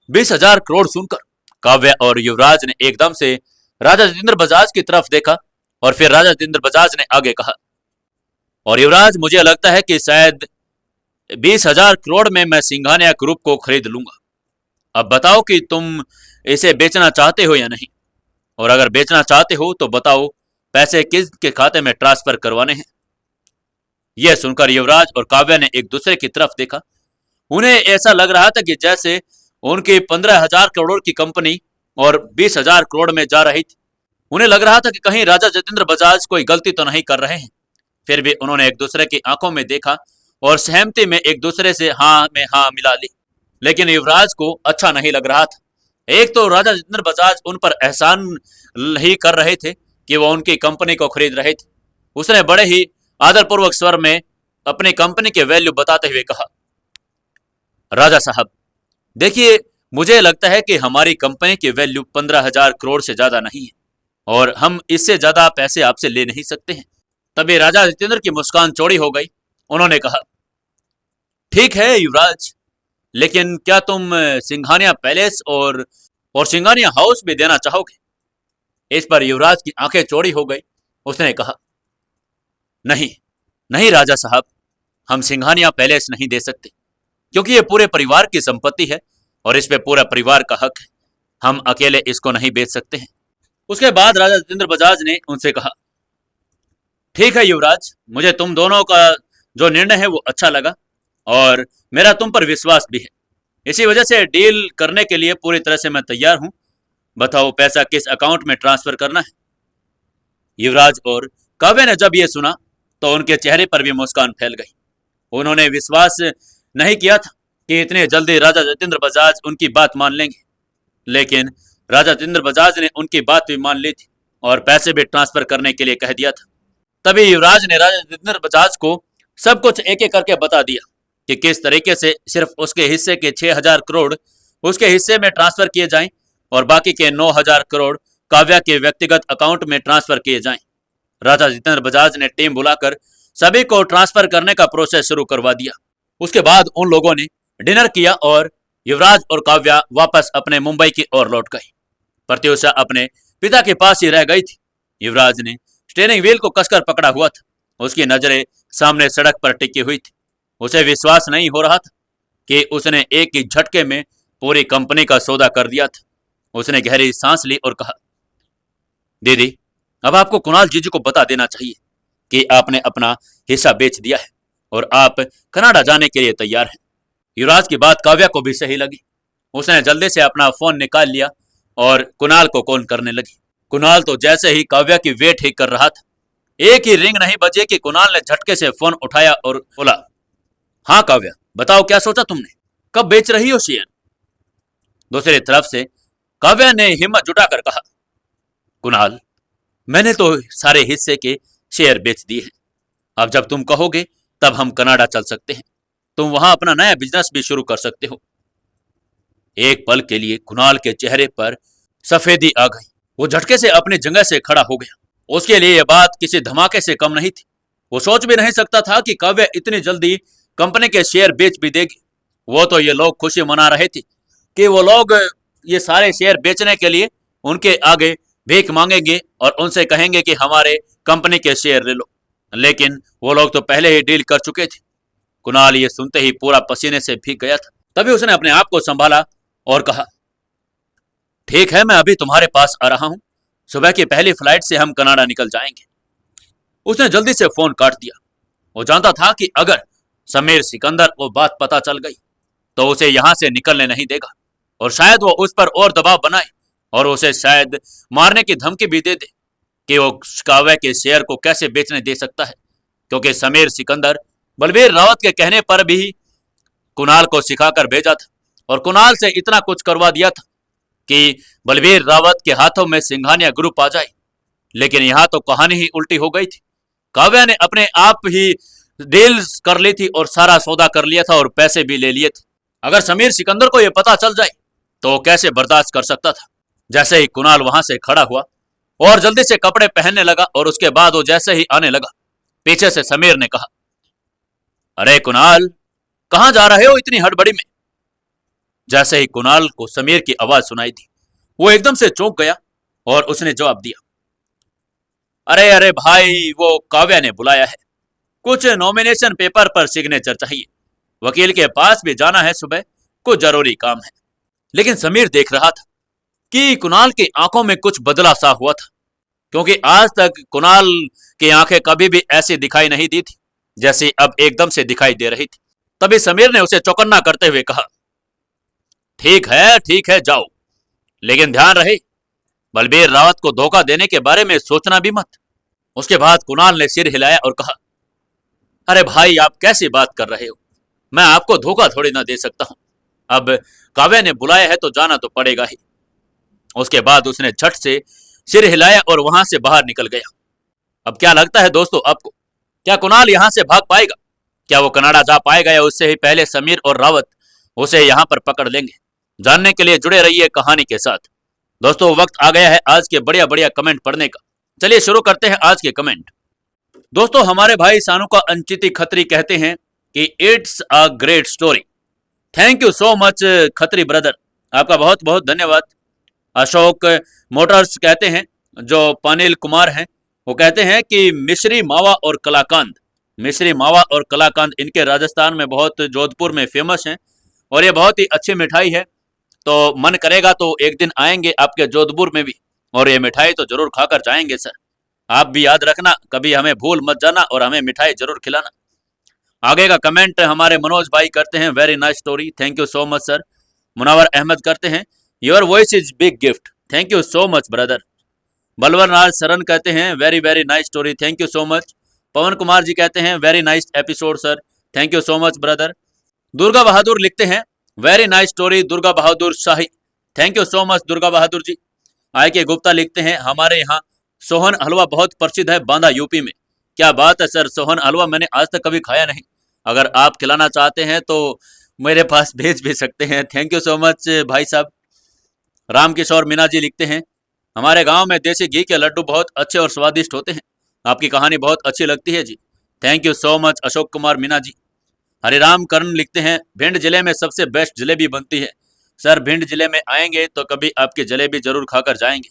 20,000 करोड़ सुनकर काव्या और युवराज ने एकदम से राजा जितेंद्र बजाज की तरफ देखा और फिर राजा जितेंद्र बजाज ने आगे कहा, और युवराज, मुझे लगता है कि शायद 20,000 करोड़ में मैं सिंघानिया ग्रुप को खरीद लूंगा। अब बताओ कि तुम इसे बेचना चाहते हो या नहीं, और अगर बेचना चाहते हो तो बताओ पैसे किसके खाते में ट्रांसफर करवाने हैं। यह सुनकर युवराज और काव्या ने एक दूसरे की तरफ देखा। उन्हें ऐसा लग रहा था कि जैसे उनकी 15,000 करोड़ की कंपनी और 20,000 करोड़ में जा रही थी। उन्हें लग रहा था कि कहीं राजा जितेंद्र बजाज कोई गलती तो नहीं कर रहे हैं। फिर भी उन्होंने एक दूसरे की आंखों में देखा और सहमति में एक दूसरे से हाँ में हाँ मिला ली। लेकिन युवराज को अच्छा नहीं लग रहा था। एक तो राजा जितेंद्र बजाज उन पर एहसान ही कर रहे थे कि वो उनकी कंपनी को खरीद रहे थे। उसने बड़े ही आदरपूर्वक स्वर में अपनी कंपनी के वैल्यू बताते हुए कहा, राजा साहब देखिए, मुझे लगता है कि हमारी कंपनी की वैल्यू 15,000 करोड़ से ज्यादा नहीं है और हम इससे ज्यादा पैसे आपसे ले नहीं सकते हैं। तभी राजा जितेंद्र की मुस्कान चौड़ी हो गई। उन्होंने कहा, ठीक है युवराज, लेकिन क्या तुम सिंघानिया पैलेस और सिंघानिया हाउस भी देना चाहोगे? इस पर युवराज की आंखें चौड़ी हो गई। उसने कहा, नहीं नहीं राजा साहब, हम सिंघानिया पैलेस नहीं दे सकते क्योंकि ये पूरे परिवार की संपत्ति है और इस पे पूरा परिवार का हक है। हम अकेले इसको नहीं बेच सकते हैं। उसके बाद राजा जितेंद्र बजाज ने उनसे कहा, ठीक है युवराज, मुझे तुम दोनों का जो निर्णय है वो अच्छा लगा और मेरा तुम पर विश्वास भी है। इसी वजह से डील करने के लिए पूरी तरह से मैं तैयार हूं। बताओ पैसा किस अकाउंट में ट्रांसफर करना है? युवराज और काव्य ने जब यह सुना तो उनके चेहरे पर भी मुस्कान फैल गई। उन्होंने विश्वास नहीं किया था कि इतने जल्दी राजा जितेंद्र बजाज उनकी बात मान लेंगे, लेकिन राजा जितेंद्र बजाज ने उनकी बात भी मान ली थी और पैसे भी ट्रांसफर करने के लिए कह दिया था। तभी युवराज ने राजा जितेंद्र बजाज को सब कुछ एक एक करके बता दिया कि किस तरीके से सिर्फ उसके हिस्से के 6,000 करोड़ उसके हिस्से में ट्रांसफर किए जाएं और बाकी के 9,000 करोड़ काव्या के व्यक्तिगत अकाउंट में ट्रांसफर किए जाएं। राजा जितेंद्र बजाज ने टीम बुलाकर सभी को ट्रांसफर करने का प्रोसेस शुरू करवा दिया। उसके बाद उन लोगों ने डिनर किया और युवराज और काव्या वापस अपने मुंबई की ओर लौट गई। प्रत्युषा अपने पिता के पास ही रह गई थी। युवराज ने स्टीयरिंग व्हील को कसकर पकड़ा हुआ था। उसकी नजरें सामने सड़क पर टिकी हुई थी। उसे विश्वास नहीं हो रहा था कि उसने एक ही झटके में पूरी कंपनी का सौदा कर दिया था। उसने गहरी सांस ली और कहा, दीदी, अब आपको कुणाल जीजू को बता देना चाहिए कि आपने अपना हिस्सा बेच दिया है और आप कनाडा जाने के लिए तैयार हैं। युवराज की बात काव्या को भी सही लगी। उसने जल्दी से अपना फोन निकाल लिया और कुणाल को कॉल करने लगी। कुणाल तो जैसे ही काव्या की वेट ही कर रहा था, एक ही रिंग नहीं बजे कि कुणाल ने झटके से फोन उठाया और बोला, हाँ काव्या, बताओ क्या सोचा तुमने? कब बेच रही हो शेयर? दूसरी तरफ से काव्या ने हिम्मत जुटाकर कहा, कुणाल, मैंने तो सारे हिस्से के शेयर बेच दिए हैं। अब जब तुम कहोगे तब हम कनाडा चल सकते हैं। तुम वहां अपना नया बिजनेस भी शुरू कर सकते हो। एक पल के लिए कुणाल के चेहरे पर सफेदी आ गई। वो झटके से अपनी जगह से खड़ा हो गया। उसके लिए यह बात किसी धमाके से कम नहीं थी। वो सोच भी नहीं सकता था कि काव्या इतनी जल्दी कंपनी के शेयर बेच भी देगी। वो तो ये लोग खुशी मना रहे थे कि वो लोग ये सारे शेयर बेचने के लिए उनके आगे भीख मांगेंगे और उनसे कहेंगे कि हमारे कंपनी के शेयर ले लो, लेकिन वो लोग तो पहले ही डील कर चुके थे। कुणाल ये सुनते ही पूरा पसीने से भीग गया था। तभी उसने अपने आप को संभाला और कहा, ठीक है, मैं अभी तुम्हारे पास आ रहा हूं। सुबह की पहली फ्लाइट से हम कनाडा निकल जाएंगे। उसने जल्दी से फोन काट दिया। वो जानता था कि अगर समीर सिकंदर को बात पता चल गई तो उसे यहां से निकलने नहीं देगा और शायद वो उस पर और दबाव बनाए और उसे शायद मारने की धमकी भी दे दे कि वो काव्या के शेयर को कैसे बेचने दे सकता है, क्योंकि समीर सिकंदर बलबीर रावत के कहने पर भी कुणाल को सिखाकर भेजा था और कुणाल से इतना कुछ करवा दिया था कि बलबीर रावत के हाथों में सिंघानिया ग्रुप आ जाए। लेकिन यहां तो कहानी ही उल्टी हो गई थी। काव्या ने अपने आप ही डील्स कर ली थी और सारा सौदा कर लिया था और पैसे भी ले लिए थे। अगर समीर सिकंदर को यह पता चल जाए तो वो कैसे बर्दाश्त कर सकता था। जैसे ही कुणाल वहां से खड़ा हुआ और जल्दी से कपड़े पहनने लगा और उसके बाद वो जैसे ही आने लगा, पीछे से समीर ने कहा, अरे कुणाल, कहां जा रहे हो इतनी हड़बड़ी में? जैसे ही कुणाल को समीर की आवाज सुनाई दी, वो एकदम से चौंक गया और उसने जवाब दिया, अरे अरे भाई, वो काव्या ने बुलाया है। कुछ नॉमिनेशन पेपर पर सिग्नेचर चाहिए। वकील के पास भी जाना है सुबह, कुछ जरूरी काम है। लेकिन समीर देख रहा था कि कुणाल की आंखों में कुछ बदला सा हुआ था, क्योंकि आज तक कुणाल की आंखें कभी भी ऐसी दिखाई नहीं दी थी जैसे अब एकदम से दिखाई दे रही थी। तभी समीर ने उसे चौकन्ना करते हुए कहा, ठीक है, जाओ, लेकिन ध्यान रहे, बलबीर रावत को धोखा देने के बारे में सोचना भी मत। उसके बाद कुणाल ने सिर हिलाया और कहा, अरे भाई, आप कैसी बात कर रहे हो? मैं आपको धोखा थोड़ी ना दे सकता हूं। अब काव्या ने बुलाया है तो जाना तो पड़ेगा ही। उसके बाद उसने झट से सिर हिलाया और वहां से बाहर निकल गया। अब क्या लगता है दोस्तों आपको, क्या कुणाल यहां से भाग पाएगा? क्या वो कनाडा जा पाएगा या उससे ही पहले समीर और रावत उसे यहां पर पकड़ लेंगे? जानने के लिए जुड़े रहिए कहानी के साथ। दोस्तों, वक्त आ गया है आज के बढ़िया बढ़िया कमेंट पढ़ने का। चलिए शुरू करते हैं आज के कमेंट। दोस्तों, हमारे भाई सानू का अंचिति खत्री कहते हैं कि it's a great story. Thank you so much Khatri brother, आपका बहुत बहुत धन्यवाद। अशोक मोटर्स कहते हैं, जो पानिल कुमार हैं, वो कहते हैं कि मिश्री मावा और कलाकंद, मिश्री मावा और कलाकंद इनके राजस्थान में बहुत, जोधपुर में फेमस हैं और ये बहुत ही अच्छी मिठाई है। तो मन करेगा तो एक दिन आएंगे आपके जोधपुर में भी और ये मिठाई तो जरूर खाकर जाएंगे सर। आप भी याद रखना, कभी हमें भूल मत जाना और हमें मिठाई जरूर खिलाना। आगे का कमेंट हमारे मनोज भाई करते हैं, very nice story, thank you so much sir. Munawar Ahmed करते हैं, your voice is big gift, thank you so much brother. Balwar Raj Saran कहते हैं, very very nice story, thank you so much. Pawan Kumar ji कहते हैं, very nice episode sir, thank you so much brother. Durga Bahadur लिखते हैं, very nice story Durga Bahadur Shahi, thank you so much Durga Bahadur जी। आई के गुप्ता लिखते हैं, हमारे यहाँ सोहन हलवा बहुत प्रसिद्ध है बांदा यूपी में। क्या बात है सर, सोहन हलवा मैंने आज तक कभी खाया नहीं। अगर आप खिलाना चाहते हैं तो मेरे पास भेज भी सकते हैं। थैंक यू सो मच भाई साहब। रामकिशोर मीना जी लिखते हैं, हमारे गांव में देसी घी के लड्डू बहुत अच्छे और स्वादिष्ट होते हैं। आपकी कहानी बहुत अच्छी लगती है जी, thank you so much Ashok Kumar Meena ji. Hariram Karn लिखते हैं, भिंड जिले में सबसे बेस्ट जलेबी बनती है सर, भिंड जिले में आएंगे तो कभी आपकी जलेबी जरूर खाकर जाएंगे।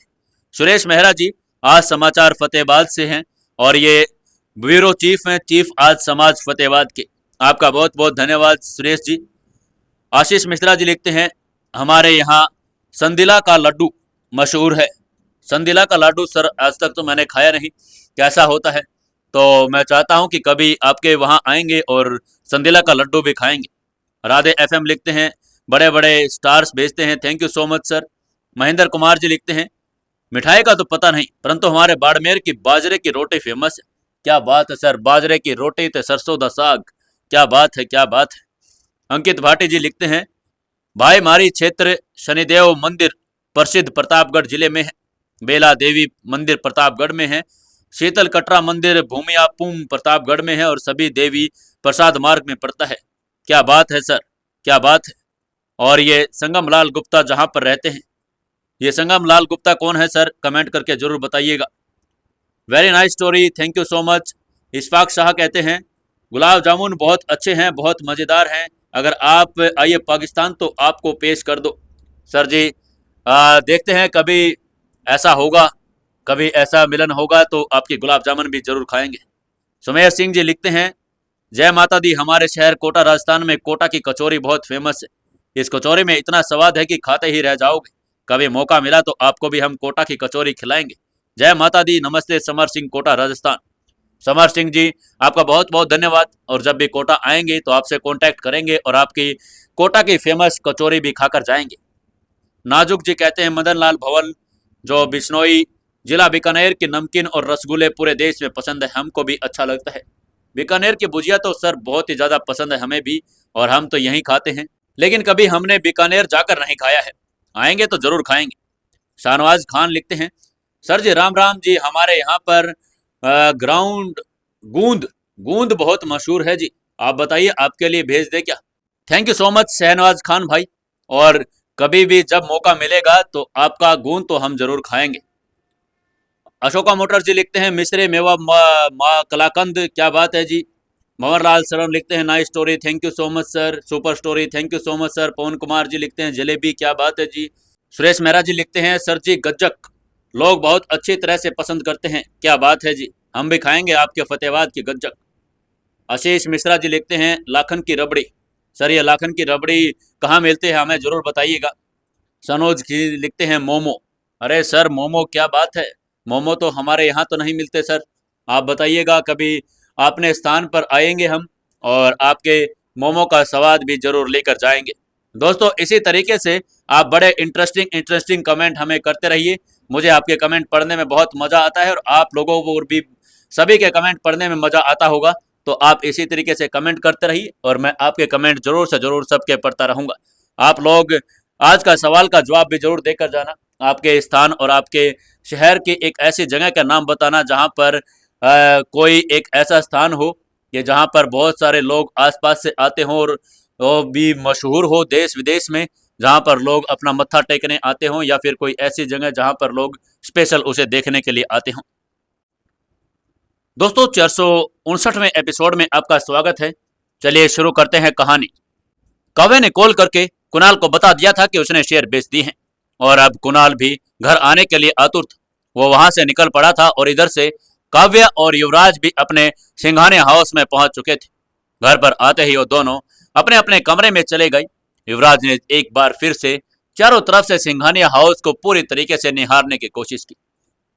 सुरेश मेहरा जी आज समाचार फतेहाबाद से हैं और ये ब्यूरो चीफ हैं, चीफ आज समाज फतेहाबाद के। आपका बहुत बहुत धन्यवाद सुरेश जी। आशीष मिश्रा जी लिखते हैं, हमारे यहाँ संदिला का लड्डू मशहूर है। संदिला का लड्डू सर आज तक तो मैंने खाया नहीं, कैसा होता है? तो मैं चाहता हूं कि कभी आपके वहां आएंगे और संदिला का लड्डू भी खाएंगे। राधे एफएम लिखते हैं, बड़े बड़े स्टार्स भेजते हैं, thank you so much sir. Mahendra Kumar ji लिखते हैं, मिठाई का तो पता नहीं परंतु हमारे बाड़मेर की बाजरे की रोटी फेमस है। क्या बात है सर, बाजरे की रोटी ते सरसों दा साग, क्या बात है, क्या बात है। अंकित भाटी जी लिखते हैं, भाई मारी क्षेत्र शनिदेव मंदिर प्रसिद्ध प्रतापगढ़ जिले में है। बेला देवी मंदिर प्रतापगढ़ में है। शीतल कटरा मंदिर भूमियापुम प्रतापगढ़ में है और सभी देवी प्रसाद मार्ग में पड़ता है। क्या बात है सर, क्या बात है। और ये संगम लाल गुप्ता जहां पर रहते हैं, ये संगम लाल गुप्ता कौन है सर, कमेंट करके जरूर बताइएगा। Very nice story, thank you so much. Ishfaq Shah कहते हैं, गुलाब जामुन बहुत अच्छे हैं, बहुत मज़ेदार हैं। अगर आप आइए पाकिस्तान तो आपको पेश कर दो सर जी। देखते हैं कभी ऐसा होगा, कभी ऐसा मिलन होगा तो आपकी गुलाब जामुन भी जरूर खाएंगे। सुमेर सिंह जी लिखते हैं, जय माता दी, हमारे शहर कोटा राजस्थान में कोटा की कचौरी बहुत फेमस है। इस कचौरी में इतना स्वाद है कि खाते ही रह जाओगे। कभी मौका मिला तो आपको भी हम कोटा की कचौरी खिलाएंगे। जय माता दी, नमस्ते। समर सिंह, कोटा राजस्थान। समर सिंह जी आपका बहुत बहुत धन्यवाद, और जब भी कोटा आएंगे तो आपसे कांटेक्ट करेंगे और आपकी कोटा की फेमस कचौरी भी खाकर जाएंगे। नाजुक जी कहते हैं, मदन लाल भवन, जो बिश्नोई जिला बीकानेर के नमकीन और रसगुल्ले पूरे देश में पसंद है, हमको भी अच्छा लगता है। बीकानेर की भुजिया तो सर बहुत ही ज़्यादा पसंद है हमें भी, और हम तो यहीं खाते हैं, लेकिन कभी हमने बीकानेर जाकर नहीं खाया है, आएंगे तो जरूर खाएंगे। शाहनवाज खान लिखते हैं, सर जी राम राम जी, हमारे यहाँ पर ग्राउंड गूंद गूंद बहुत मशहूर है जी, आप बताइए आपके लिए भेज दे क्या? Thank you so much Shahnawaz Khan भाई, और कभी भी जब मौका मिलेगा तो आपका गूंद तो हम जरूर खाएंगे। अशोका मोटर जी लिखते हैं, मिश्रे मेवा मा कलाकंद, क्या बात है जी। भंवर लाल सरन लिखते हैं, nice story, thank you so much sir, super story, thank you so much sir. Pawan Kumar ji लिखते हैं, जलेबी, क्या बात है जी। सुरेश मेहरा जी लिखते हैं, सर जी गज्जक लोग बहुत अच्छी तरह से पसंद करते हैं, क्या बात है जी, हम भी खाएंगे आपके फतेहाबाद की गज्जक। आशीष मिश्रा जी लिखते हैं, लाखन की रबड़ी, सर ये लाखन की रबड़ी कहाँ मिलती है हमें जरूर बताइएगा। सनोज जी लिखते हैं, मोमो, अरे सर मोमो, क्या बात है, मोमो तो हमारे यहाँ तो नहीं मिलते सर, आप बताइएगा, कभी अपने स्थान पर आएंगे हम और आपके मोमो का स्वाद भी जरूर लेकर जाएंगे। दोस्तों इसी तरीके से आप बड़े इंटरेस्टिंग इंटरेस्टिंग कमेंट हमें करते रहिए। मुझे आपके कमेंट पढ़ने में बहुत मजा आता है और आप लोगों को भी सभी के कमेंट पढ़ने में मजा आता होगा। तो आप इसी तरीके से कमेंट करते रहिए और मैं आपके कमेंट जरूर से जरूर सबके पढ़ता रहूंगा। आप लोग आज का सवाल का जवाब भी जरूर देकर जाना। आपके स्थान और आपके शहर की एक ऐसी जगह का नाम बताना जहां पर कोई एक ऐसा स्थान हो कि जहां पर बहुत सारे लोग आसपास से आते हों और वो भी मशहूर हो देश विदेश में, जहां पर लोग अपना मत्था टेकने आते हों, या फिर कोई ऐसी जगह जहां पर लोग स्पेशल उसे देखने के लिए आते हों। दोस्तों 459वें एपिसोड में आपका स्वागत है। चलिए शुरू करते हैं कहानी। काव्य ने कॉल करके कुणाल को बता दिया था कि उसने शेयर बेच दिए हैं और अब कुणाल भी घर आने के लिए आतुर था। वो वहां से निकल पड़ा था और इधर से काव्य और युवराज भी अपने सिंघानिया हाउस में पहुंच चुके थे। घर पर आते ही वो दोनों अपने अपने कमरे में चले गए। युवराज ने एक बार फिर से चारों तरफ से सिंघानिया हाउस को पूरी तरीके से निहारने की कोशिश की।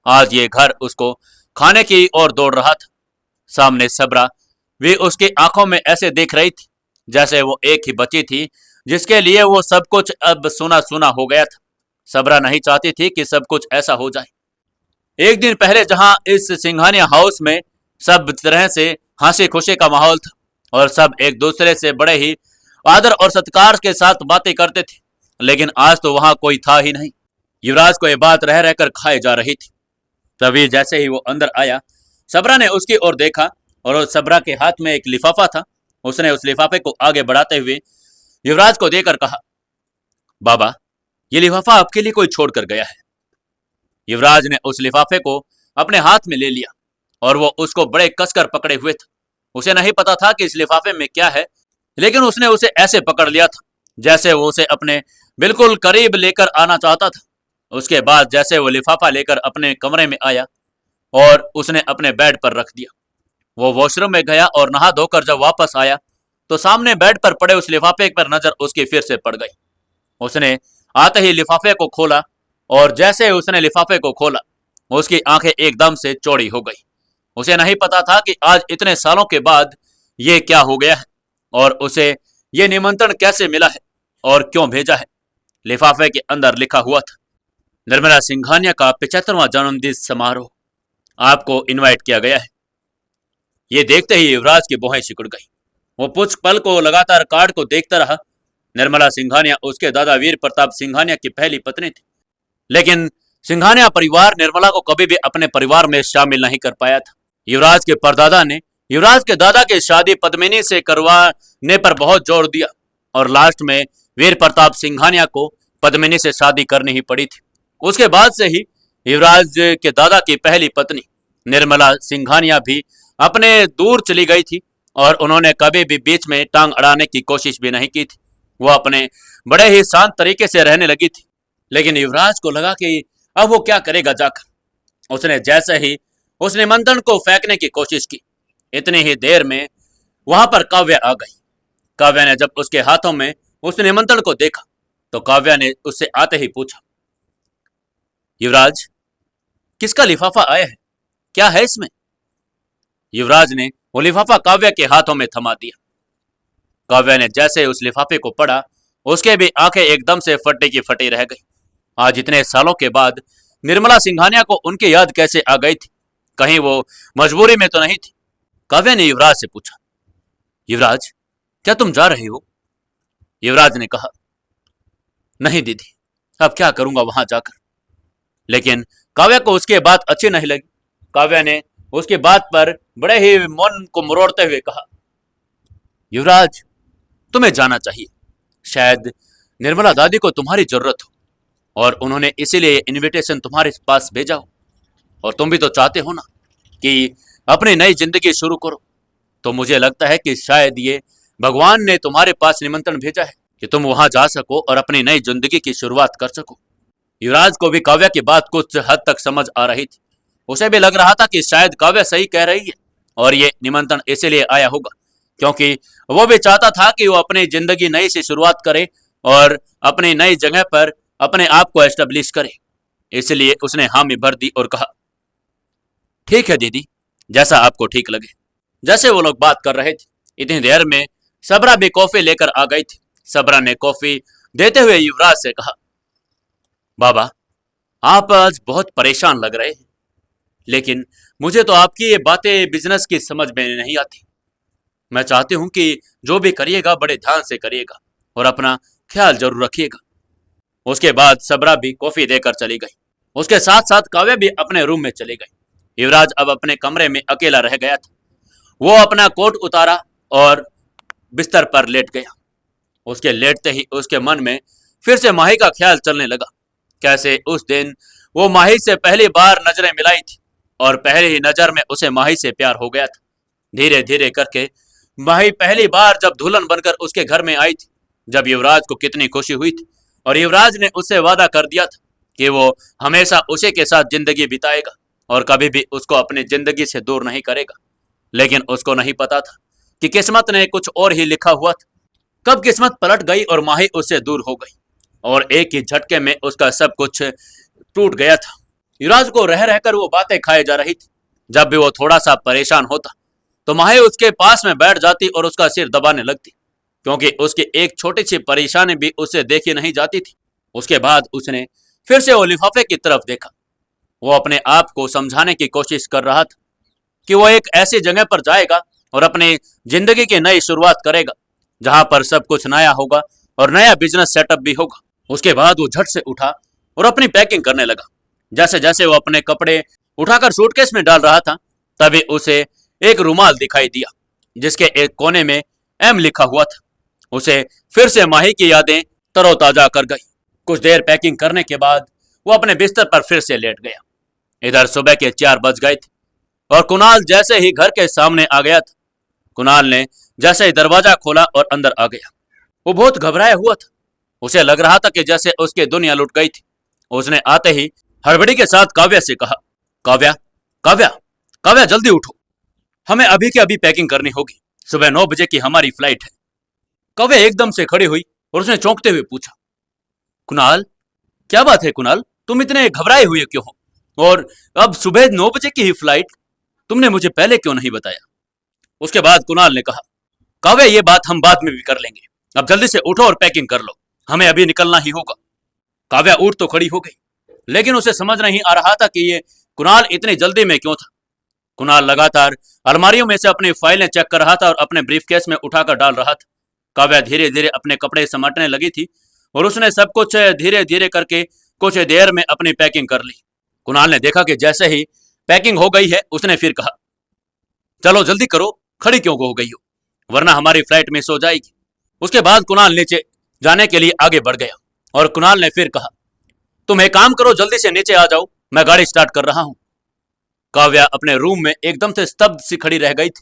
आज ये घर उसको खाने की ओर दौड़ रहा था। सामने सबरा भी उसकी आंखों में ऐसे देख रही थी जैसे वो एक ही बची थी जिसके लिए वो सब कुछ अब सुना सुना हो गया था। सबरा नहीं चाहती थी कि सब कुछ ऐसा हो जाए। एक दिन पहले जहां इस सिंघानिया हाउस में सब तरह से हंसी खुशी का माहौल था और सब एक दूसरे से बड़े ही आदर और सत्कार के साथ बातें करते थे, लेकिन आज तो वहां कोई था ही नहीं। युवराज को यह बात रह रहकर खाई जा रही थी। तभी जैसे ही वो अंदर आया, सबरा ने उसकी ओर देखा और उस सबरा के हाथ में एक लिफाफा था। उसने उस लिफाफे को आगे बढ़ाते हुए युवराज को देकर कहा, बाबा, ये लिफाफा आपके लिए कोई छोड़ कर गया है। युवराज ने उस लिफाफे को अपने हाथ में ले लिया और वो उसको बड़े कसकर पकड़े हुए था। उसे नहीं पता था कि इस लिफाफे में क्या है, लेकिन उसने उसे ऐसे पकड़ लिया था जैसे वो उसे अपने बिल्कुल करीब लेकर आना चाहता था। उसके बाद जैसे वो लिफाफा लेकर अपने कमरे में आया और उसने अपने बेड पर रख दिया। वो वॉशरूम में गया और नहा धोकर जब वापस आया तो सामने बेड पर पड़े उस लिफाफे पर नजर उसकी फिर से पड़ गई। उसने आते ही लिफाफे को खोला और जैसे उसने लिफाफे को खोला उसकी आंखें एकदम से चौड़ी हो गई। उसे नहीं पता था कि आज इतने सालों के बाद ये क्या हो गया है और उसे ये निमंत्रण कैसे मिला है और क्यों भेजा है। लिफाफे के अंदर लिखा हुआ था, निर्मला सिंघानिया का 75वां जन्मदिन समारोह, आपको इनवाइट किया गया है। ये देखते ही युवराज की भौहें सिकुड़ गई। वो कुछ पल को लगातार कार्ड को देखता रहा। निर्मला सिंघानिया उसके दादा वीर प्रताप सिंघानिया की पहली पत्नी थी, लेकिन सिंघानिया परिवार निर्मला को कभी भी अपने परिवार में शामिल नहीं कर पाया था। युवराज के परदादा ने युवराज के दादा की शादी पद्मिनी से करवाने पर बहुत जोर दिया और लास्ट में वीर प्रताप सिंघानिया को पद्मिनी से शादी करनी ही पड़ी थी। उसके बाद से ही युवराज के दादा की पहली पत्नी निर्मला सिंघानिया भी अपने दूर चली गई थी और उन्होंने कभी भी बीच में टांग अड़ाने की कोशिश भी नहीं की थी। वो अपने बड़े ही शांत तरीके से रहने लगी थी, लेकिन युवराज को लगा कि अब वो क्या करेगा जाकर। उसने जैसे ही उस निमंत्रण को फेंकने की कोशिश की, इतनी ही देर में वहां पर काव्य आ गई। काव्य ने जब उसके हाथों में उस निमंत्रण को देखा तो काव्य ने उससे आते ही पूछा, युवराज, किसका लिफाफा आया है, क्या है इसमें? युवराज ने वो लिफाफा काव्य के हाथों में थमा दिया। काव्य ने जैसे उस लिफाफे को पढ़ा, उसके भी आंखें एकदम से फटी की फटी रह गई। आज इतने सालों के बाद निर्मला सिंघानिया को उनकी याद कैसे आ गई थी? कहीं वो मजबूरी में तो नहीं थी? काव्य ने युवराज से पूछा, युवराज, क्या तुम जा रहे हो? युवराज ने कहा, नहीं दीदी, अब क्या करूंगा वहां जाकर। लेकिन काव्य को उसकी बात अच्छी नहीं लगी। काव्य ने उसकी बात पर बड़े ही मन को मरोड़ते हुए कहा, युवराज, तुम्हें जाना चाहिए। शायद निर्मला दादी को तुम्हारी जरूरत हो और उन्होंने इसीलिए इनविटेशन तुम्हारे पास भेजा हो, और तुम भी तो चाहते हो ना कि अपनी नई जिंदगी शुरू करो। तो मुझे लगता है कि शायद ये भगवान ने तुम्हारे पास निमंत्रण भेजा है कि तुम वहां जा सको और अपनी नई जिंदगी की शुरुआत कर सको। युवराज को भी काव्य की बात कुछ हद तक समझ आ रही थी। उसे भी लग रहा था कि शायद काव्य सही कह रही है और ये निमंत्रण इसीलिए आया होगा क्योंकि वो भी चाहता था कि वो अपनी जिंदगी नई से शुरुआत करे और अपनी नई जगह पर अपने आप को एस्टेब्लिश करे। इसलिए उसने हामी भर दी और कहा, ठीक है दीदी, जैसा आपको ठीक लगे। जैसे वो लोग बात कर रहे थे, इतनी देर में सबरा भी कॉफी लेकर आ गई थी। सबरा ने कॉफी देते हुए युवराज से कहा, बाबा, आप आज बहुत परेशान लग रहे हैं, लेकिन मुझे तो आपकी ये बातें बिजनेस की समझ में नहीं आती। मैं चाहती हूं कि जो भी करिएगा बड़े ध्यान से करिएगा और अपना ख्याल जरूर रखिएगा। उसके बाद सबरा भी कॉफी देकर चली गई। उसके साथ साथ काव्या भी अपने रूम में चली गई। युवराज अब अपने कमरे में अकेला रह गया था। वो अपना कोट उतारा और बिस्तर पर लेट गया। उसके लेटते ही उसके मन में फिर से माही का ख्याल चलने लगा। कैसे उस दिन वो माही से पहली बार नजरें मिलाई थी और पहली ही नजर में उसे माही से प्यार हो गया था। धीरे धीरे करके माही पहली बार जब दुल्हन बनकर उसके घर में आई थी, जब युवराज को कितनी खुशी हुई थी और युवराज ने उससे वादा कर दिया था कि वो हमेशा उसी के साथ जिंदगी बिताएगा और कभी भी उसको अपनी जिंदगी से दूर नहीं करेगा। लेकिन उसको नहीं पता था कि किस्मत ने कुछ और ही लिखा हुआ था। कब किस्मत पलट गई और माही उससे दूर हो गई और एक ही झटके में उसका सब कुछ टूट गया था। युवराज को रह रहकर वो बातें खाए जा रही थी। जब भी वो थोड़ा सा परेशान होता तो माही उसके पास में बैठ जाती और उसका सिर दबाने लगती, क्योंकि उसकी एक छोटी सी परेशानी भी उसे देखी नहीं जाती थी। उसके बाद उसने फिर से वो लिफाफे की तरफ देखा। वो अपने आप को समझाने की कोशिश कर रहा था कि वो एक ऐसी जगह पर जाएगा और अपनी जिंदगी की नई शुरुआत करेगा, जहां पर सब कुछ नया होगा और नया बिजनेस सेटअप भी होगा। उसके बाद वो झट से उठा और अपनी पैकिंग करने लगा। जैसे जैसे वो अपने कपड़े उठाकर सूटकेस में डाल रहा था, तभी उसे एक रुमाल दिखाई दिया जिसके एक कोने में एम लिखा हुआ था। उसे फिर से माही की यादें तरोताजा कर गई। कुछ देर पैकिंग करने के बाद वो अपने बिस्तर पर फिर से लेट गया। इधर सुबह के 4 बज गए थे और कुणाल जैसे ही घर के सामने आ गया था। कुणाल ने जैसे ही दरवाजा खोला और अंदर आ गया। वो बहुत घबराया हुआ था। उसे लग रहा था कि जैसे उसकी दुनिया लुट गई थी। उसने आते ही हड़बड़ी के साथ काव्या से कहा, काव्या, काव्या, काव्या, जल्दी उठो, हमें अभी के अभी पैकिंग करनी होगी। सुबह 9 बजे की हमारी फ्लाइट है। काव्या एकदम से खड़ी हुई और उसने चौंकते हुए पूछा, कुणाल, क्या बात है कुणाल, तुम इतने घबराए हुए क्यों हो? और अब सुबह 9 बजे की ही फ्लाइट, तुमने मुझे पहले क्यों नहीं बताया? उसके बाद कुणाल ने कहा, काव्या, ये बात हम बाद में भी कर लेंगे, अब जल्दी से उठो और पैकिंग कर लो, हमें अभी निकलना ही होगा। काव्या उठ तो खड़ी हो गई, लेकिन उसे समझ नहीं आ रहा था कि ये कुणाल इतनी जल्दी में क्यों था। कुणाल लगातार अलमारियों में से अपनी फाइलें चेक कर रहा था और अपने ब्रीफकेस में उठाकर डाल रहा था। काव्या धीरे धीरे अपने कपड़े समेटने लगी थी और उसने सब कुछ धीरे धीरे करके कुछ देर में अपनी पैकिंग कर ली। कुणाल ने देखा कि जैसे ही पैकिंग हो गई है, उसने फिर कहा, चलो जल्दी करो, खड़ी क्यों हो गई हो, वरना हमारी फ्लाइट मिस हो जाएगी। उसके बाद कुणाल नीचे जाने के लिए आगे बढ़ गया और कुणाल ने फिर कहा, तुम एक काम करो, जल्दी से नीचे आ जाओ, मैं गाड़ी स्टार्ट कर रहा हूं। काव्या अपने रूम में एकदम से स्तब्ध सी खड़ी रह गई थी।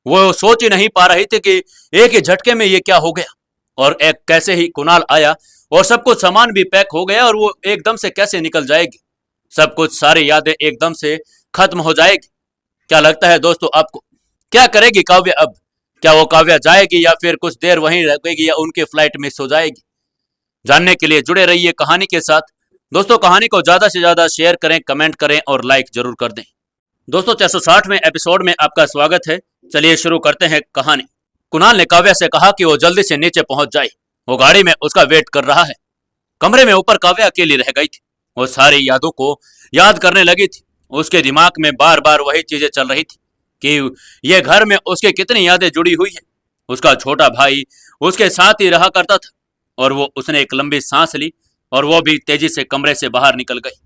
वो सोच ही नहीं पा रही थी कि एक ही झटके में ये क्या हो गया और एक कैसे ही कुणाल आया और सब कुछ सामान भी पैक हो गया और वो एकदम से कैसे निकल जाएगी। सब कुछ, सारी यादें एकदम से खत्म हो जाएगी। क्या लगता है दोस्तों आपको, क्या करेगी काव्या अब? क्या वो काव्या जाएगी या फिर कुछ देर वहीं रहेगी या उनकी फ्लाइट मिस हो जाएगी? जानने के लिए जुड़े रहिए कहानी के साथ। दोस्तों, कहानी को ज्यादा से ज्यादा शेयर करें, कमेंट करें और लाइक जरूर कर दें। दोस्तों, 460वें एपिसोड में आपका स्वागत है। चलिए शुरू करते हैं कहानी। कुणाल ने काव्या से कहा कि वो जल्दी से नीचे पहुंच जाए, वो गाड़ी में उसका वेट कर रहा है। कमरे में ऊपर काव्या अकेली रह गई थी। वो सारी यादों को याद करने लगी थी। उसके दिमाग में बार बार वही चीजें चल रही थी कि ये घर में उसके कितनी यादें जुड़ी हुई है। उसका छोटा भाई उसके साथ ही रहा करता था और उसने एक लंबी सांस ली और वो भी तेजी से कमरे से बाहर निकल गई।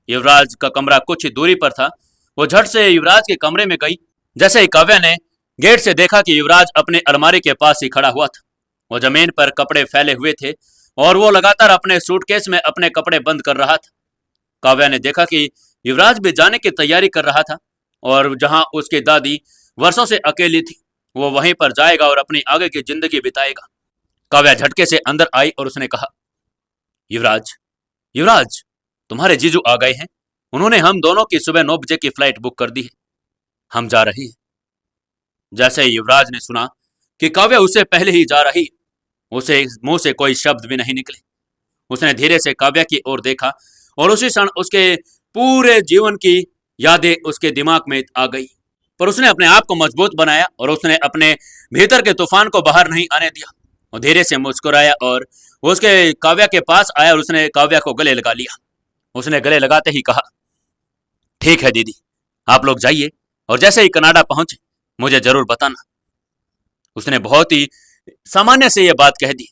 युवराज का कमरा कुछ ही दूरी पर था। वो झट से युवराज के कमरे में गई। जैसे ही काव्या ने गेट से देखा कि युवराज अपने अलमारी के पास ही खड़ा हुआ था। वो जमीन पर कपड़े फैले हुए थे और वो लगातार अपने सूटकेस में अपने कपड़े बंद कर रहा था। काव्या ने देखा कि युवराज भी जाने की तैयारी कर रहा था और जहां उसकी दादी वर्षों से अकेली थी, वो वहीं पर जाएगा और अपनी आगे की जिंदगी बिताएगा। काव्या झटके से अंदर आई और उसने कहा, युवराज, युवराज, तुम्हारे जीजू आ गए हैं। उन्होंने हम दोनों की सुबह 9 बजे की फ्लाइट बुक कर दी है। हम जा रहे हैं। जैसे ही युवराज ने सुना कि काव्या उससे पहले ही जा रही, उसे मुंह से कोई शब्द भी नहीं निकले। उसने धीरे से काव्या की ओर देखा और उसी क्षण उसके पूरे जीवन की यादें उसके दिमाग में आ गई। पर उसने अपने आप को मजबूत बनाया और उसने अपने भीतर के तूफान को बाहर नहीं आने दिया। वो धीरे से मुस्कुराया और वो उसके काव्या के पास आया और उसने काव्या को गले लगा लिया। उसने गले लगाते ही कहा, ठीक है दीदी, आप लोग जाइए और जैसे ही कनाडा पहुंचे मुझे जरूर बताना। उसने बहुत ही सामान्य से यह बात कह दी।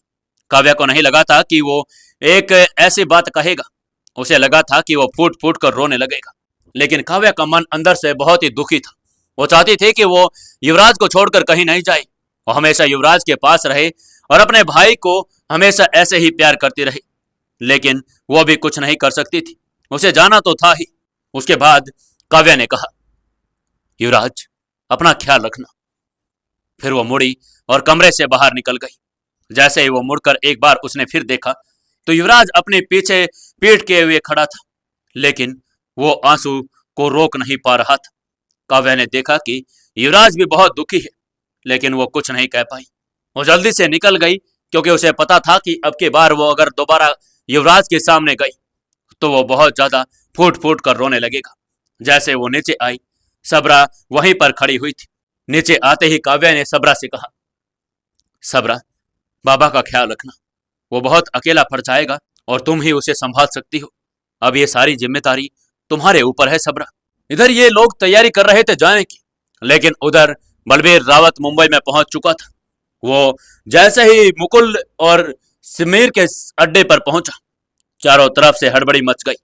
काव्या को नहीं लगा था कि वो एक ऐसी बात कहेगा। उसे लगा था कि वो फूट फूट कर रोने लगेगा। लेकिन काव्या का मन अंदर से बहुत ही दुखी था। वो चाहती थी कि वो युवराज को छोड़कर कहीं नहीं जाए, वो हमेशा युवराज के पास रहे और अपने भाई को हमेशा ऐसे ही प्यार करती रही। लेकिन वो भी कुछ नहीं कर सकती थी, उसे जाना तो था ही। उसके बाद काव्या ने कहा, युवराज अपना ख्याल रखना। फिर वो मुड़ी और कमरे से बाहर निकल गई। जैसे ही वो मुड़कर एक बार उसने फिर देखा तो युवराज अपने पीछे पीठ किए हुए खड़ा था, लेकिन वो आंसू को रोक नहीं पा रहा था। काव्या ने देखा कि युवराज भी बहुत दुखी है, लेकिन वो कुछ नहीं कह पाई। वो जल्दी से निकल गई क्योंकि उसे पता था कि अब की बार वो अगर दोबारा युवराज के सामने गई तो वो बहुत ज्यादा फूट फूट कर रोने लगेगा। जैसे वो नीचे आई, सबरा वहीं पर खड़ी हुई थी। नीचे आते ही काव्या ने सबरा से कहा, सबरा बाबा का ख्याल रखना, वो बहुत अकेला पड़ जाएगा और तुम ही उसे संभाल सकती हो। अब ये सारी जिम्मेदारी तुम्हारे ऊपर है सबरा। इधर ये लोग तैयारी कर रहे थे जाने की, लेकिन उधर बलबीर रावत मुंबई में पहुंच चुका था। वो जैसे ही मुकुल और समीर के अड्डे पर पहुंचा, चारों तरफ से हड़बड़ी मच गई।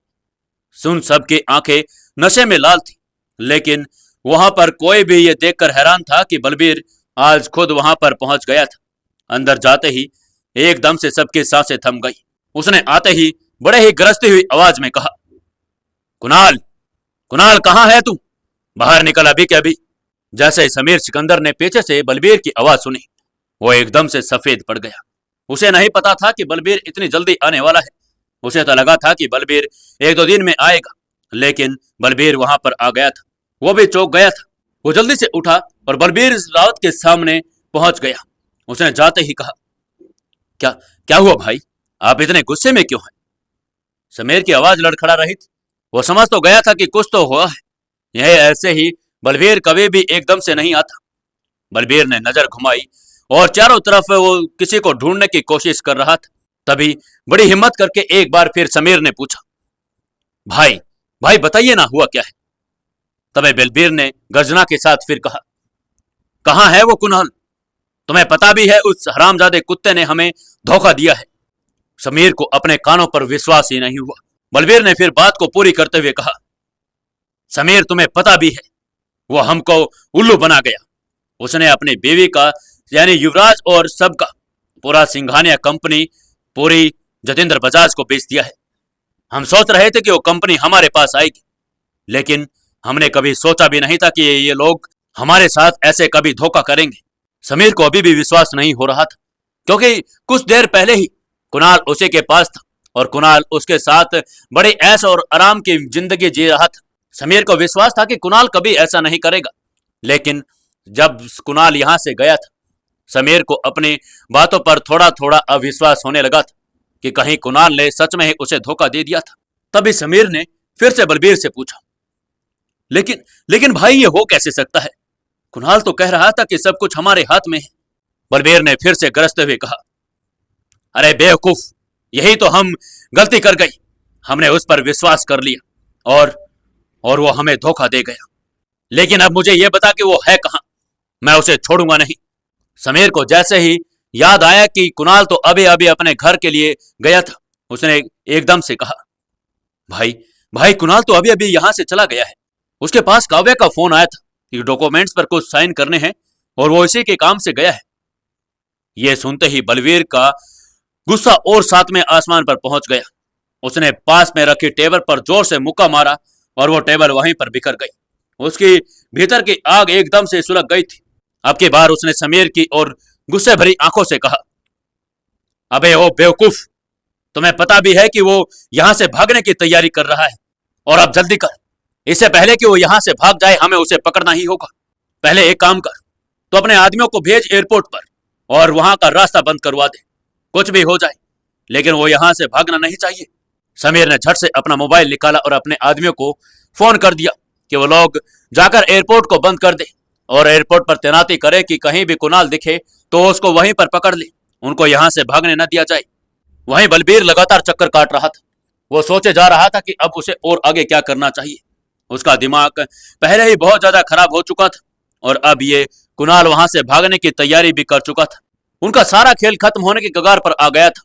सुन सबकी आंखें नशे में लाल थी, लेकिन वहां पर कोई भी ये देखकर हैरान था कि बलबीर आज खुद वहां पर पहुंच गया था। अंदर जाते ही एकदम से सबकी सांसें थम गई। उसने आते ही बड़े ही गरजती हुई आवाज में कहा, कुणाल, कुणाल कहां है तू? बाहर निकल अभी के अभी। जैसे ही समीर सिकंदर ने पीछे से बलबीर की आवाज सुनी, वो एकदम से सफेद पड़ गया। उसे नहीं पता था कि बलबीर इतनी जल्दी आने वाला है। उसे तो लगा था कि बलबीर एक दो दिन में आएगा, लेकिन बलबीर वहां पर आ गया था। वो भी चौंक गया था। वो जल्दी से उठा और बलबीर रावत के सामने पहुंच गया। उसने जाते ही कहा, क्या क्या हुआ भाई, आप इतने गुस्से में क्यों हैं? समीर की आवाज लड़खड़ा रही थी। वो समझ तो गया था कि कुछ तो हुआ है। यह ऐसे ही बलबीर कभी भी एकदम से नहीं आता। बलबीर ने नजर घुमाई और चारों तरफ वो किसी को ढूंढने की कोशिश कर रहा था। तभी बड़ी हिम्मत करके एक बार फिर समीर ने पूछा, भाई भाई बताइए ना, हुआ क्या है? तभी बलबीर ने गर्जना के साथ फिर कहा, कहां है वो कुणाल? तुम्हें पता भी है उस हरामजादे कुत्ते ने हमें धोखा दिया है। समीर को अपने कानों पर विश्वास ही नहीं हुआ। बलबीर ने फिर बात को पूरी करते हुए कहा, समीर तुम्हें पता भी है, वो हमको उल्लू बना गया। उसने अपनी बीवी का यानी युवराज और सबका पूरा सिंघानिया कंपनी पूरी जतेंद्र बजाज को बेच दिया है। हम सोच रहे थे कि वो कंपनी हमारे पास आएगी, लेकिन हमने कभी सोचा भी नहीं था कि ये लोग हमारे साथ ऐसे कभी धोखा करेंगे। समीर को अभी भी विश्वास नहीं हो रहा था, क्योंकि कुछ देर पहले ही कुणाल उसी के पास था और कुणाल उसके साथ बड़े ऐश और आराम की जिंदगी जी रहा था। समीर को विश्वास था कि कुणाल कभी ऐसा नहीं करेगा, लेकिन जब कुणाल यहां से गया था, समीर को अपनी बातों पर थोड़ा थोड़ा अविश्वास होने लगा था कि कहीं कुणाल ने सच में ही उसे धोखा दे दिया था। तभी समीर ने फिर से बलबीर से पूछा, लेकिन लेकिन भाई ये हो कैसे सकता है? कुणाल तो कह रहा था कि सब कुछ हमारे हाथ में है। बलबीर ने फिर से गरजते हुए कहा, अरे बेवकूफ, यही तो हम गलती कर गई। हमने उस पर विश्वास कर लिया और वो हमें धोखा दे गया। लेकिन अब मुझे यह बता कि वो है कहां, मैं उसे छोड़ूंगा नहीं। समीर को जैसे ही याद आया कि कुणाल तो अभी अभी अपने घर के लिए गया था, उसने एकदम से कहा, भाई भाई कुणाल तो अभी अभी यहां से चला गया है। उसके पास काव्या का फोन आया था कि डॉक्यूमेंट्स पर कुछ साइन करने हैं और वो इसी के काम से गया है। यह सुनते ही बलवीर का गुस्सा और सातवें आसमान पर पहुंच गया। उसने पास में रखी टेबल पर जोर से मुक्का मारा और वो टेबल वहीं पर बिखर गई। उसकी भीतर की आग एकदम से सुलग गई थी। अब की बार उसने समीर की और गुस्से भरी आंखों से कहा, अबे ओ बेवकूफ, तुम्हें पता भी है कि वो यहां से भागने की तैयारी कर रहा है, और अब जल्दी कर, इससे पहले कि वो यहां से भाग जाए हमें उसे पकड़ना ही होगा। पहले एक काम कर, तो अपने आदमियों को भेज एयरपोर्ट पर और वहां का रास्ता बंद करवा दे। कुछ भी हो जाए, लेकिन वो यहां से भागना नहीं चाहिए। समीर ने झट से अपना मोबाइल निकाला और अपने आदमियों को फोन कर दिया कि वो लोग जाकर एयरपोर्ट को बंद कर दे और एयरपोर्ट पर तैनाती करे कि कहीं भी कुणाल दिखे तो उसको वहीं पर पकड़ ले उनको यहाँ से भागने न दिया जाए। वहीं बलबीर लगातार चक्कर काट रहा था। वो सोचे जा रहा था कि अब उसे और आगे क्या करना चाहिए। उसका दिमाग पहले ही बहुत ज्यादा खराब हो चुका था और अब ये कुणाल वहां से भागने की तैयारी भी कर चुका था। उनका सारा खेल खत्म होने की कगार पर आ गया था।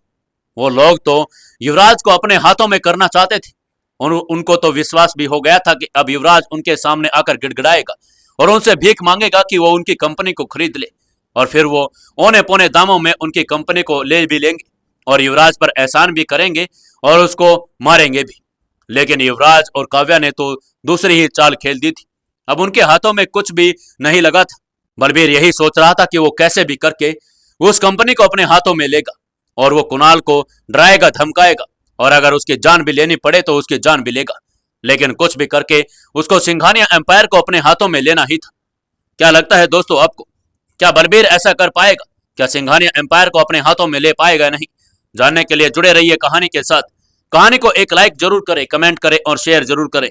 वो लोग तो युवराज को अपने हाथों में करना चाहते थे और उनको तो विश्वास भी हो गया था कि अब युवराज उनके सामने आकर गिड़गिड़ाएगा और उनसे भीख मांगेगा कि वो उनकी कंपनी को खरीद ले और फिर वो औने पौने दामों में उनकी कंपनी को ले भी लेंगे और युवराज पर एहसान भी करेंगे और उसको मारेंगे भी। लेकिन युवराज और काव्या ने तो दूसरी ही चाल खेल दी थी। अब उनके हाथों में कुछ भी नहीं लगा था। बलबीर यही सोच रहा था कि वो कैसे भी करके उस कंपनी को अपने हाथों में लेगा और वो कुणाल को डराएगा धमकाएगा और अगर उसकी जान भी लेनी पड़े तो उसकी जान भी लेगा, लेकिन कुछ भी करके उसको सिंघानिया एम्पायर को अपने हाथों में लेना ही था। क्या लगता है दोस्तों आपको, क्या बलबीर ऐसा कर पाएगा? क्या सिंघानिया एम्पायर को अपने हाथों में ले पाएगा? नहीं। जानने के लिए जुड़े रहिए कहानी के साथ। कहानी को एक लाइक जरूर करें, कमेंट करें और शेयर जरूर करें।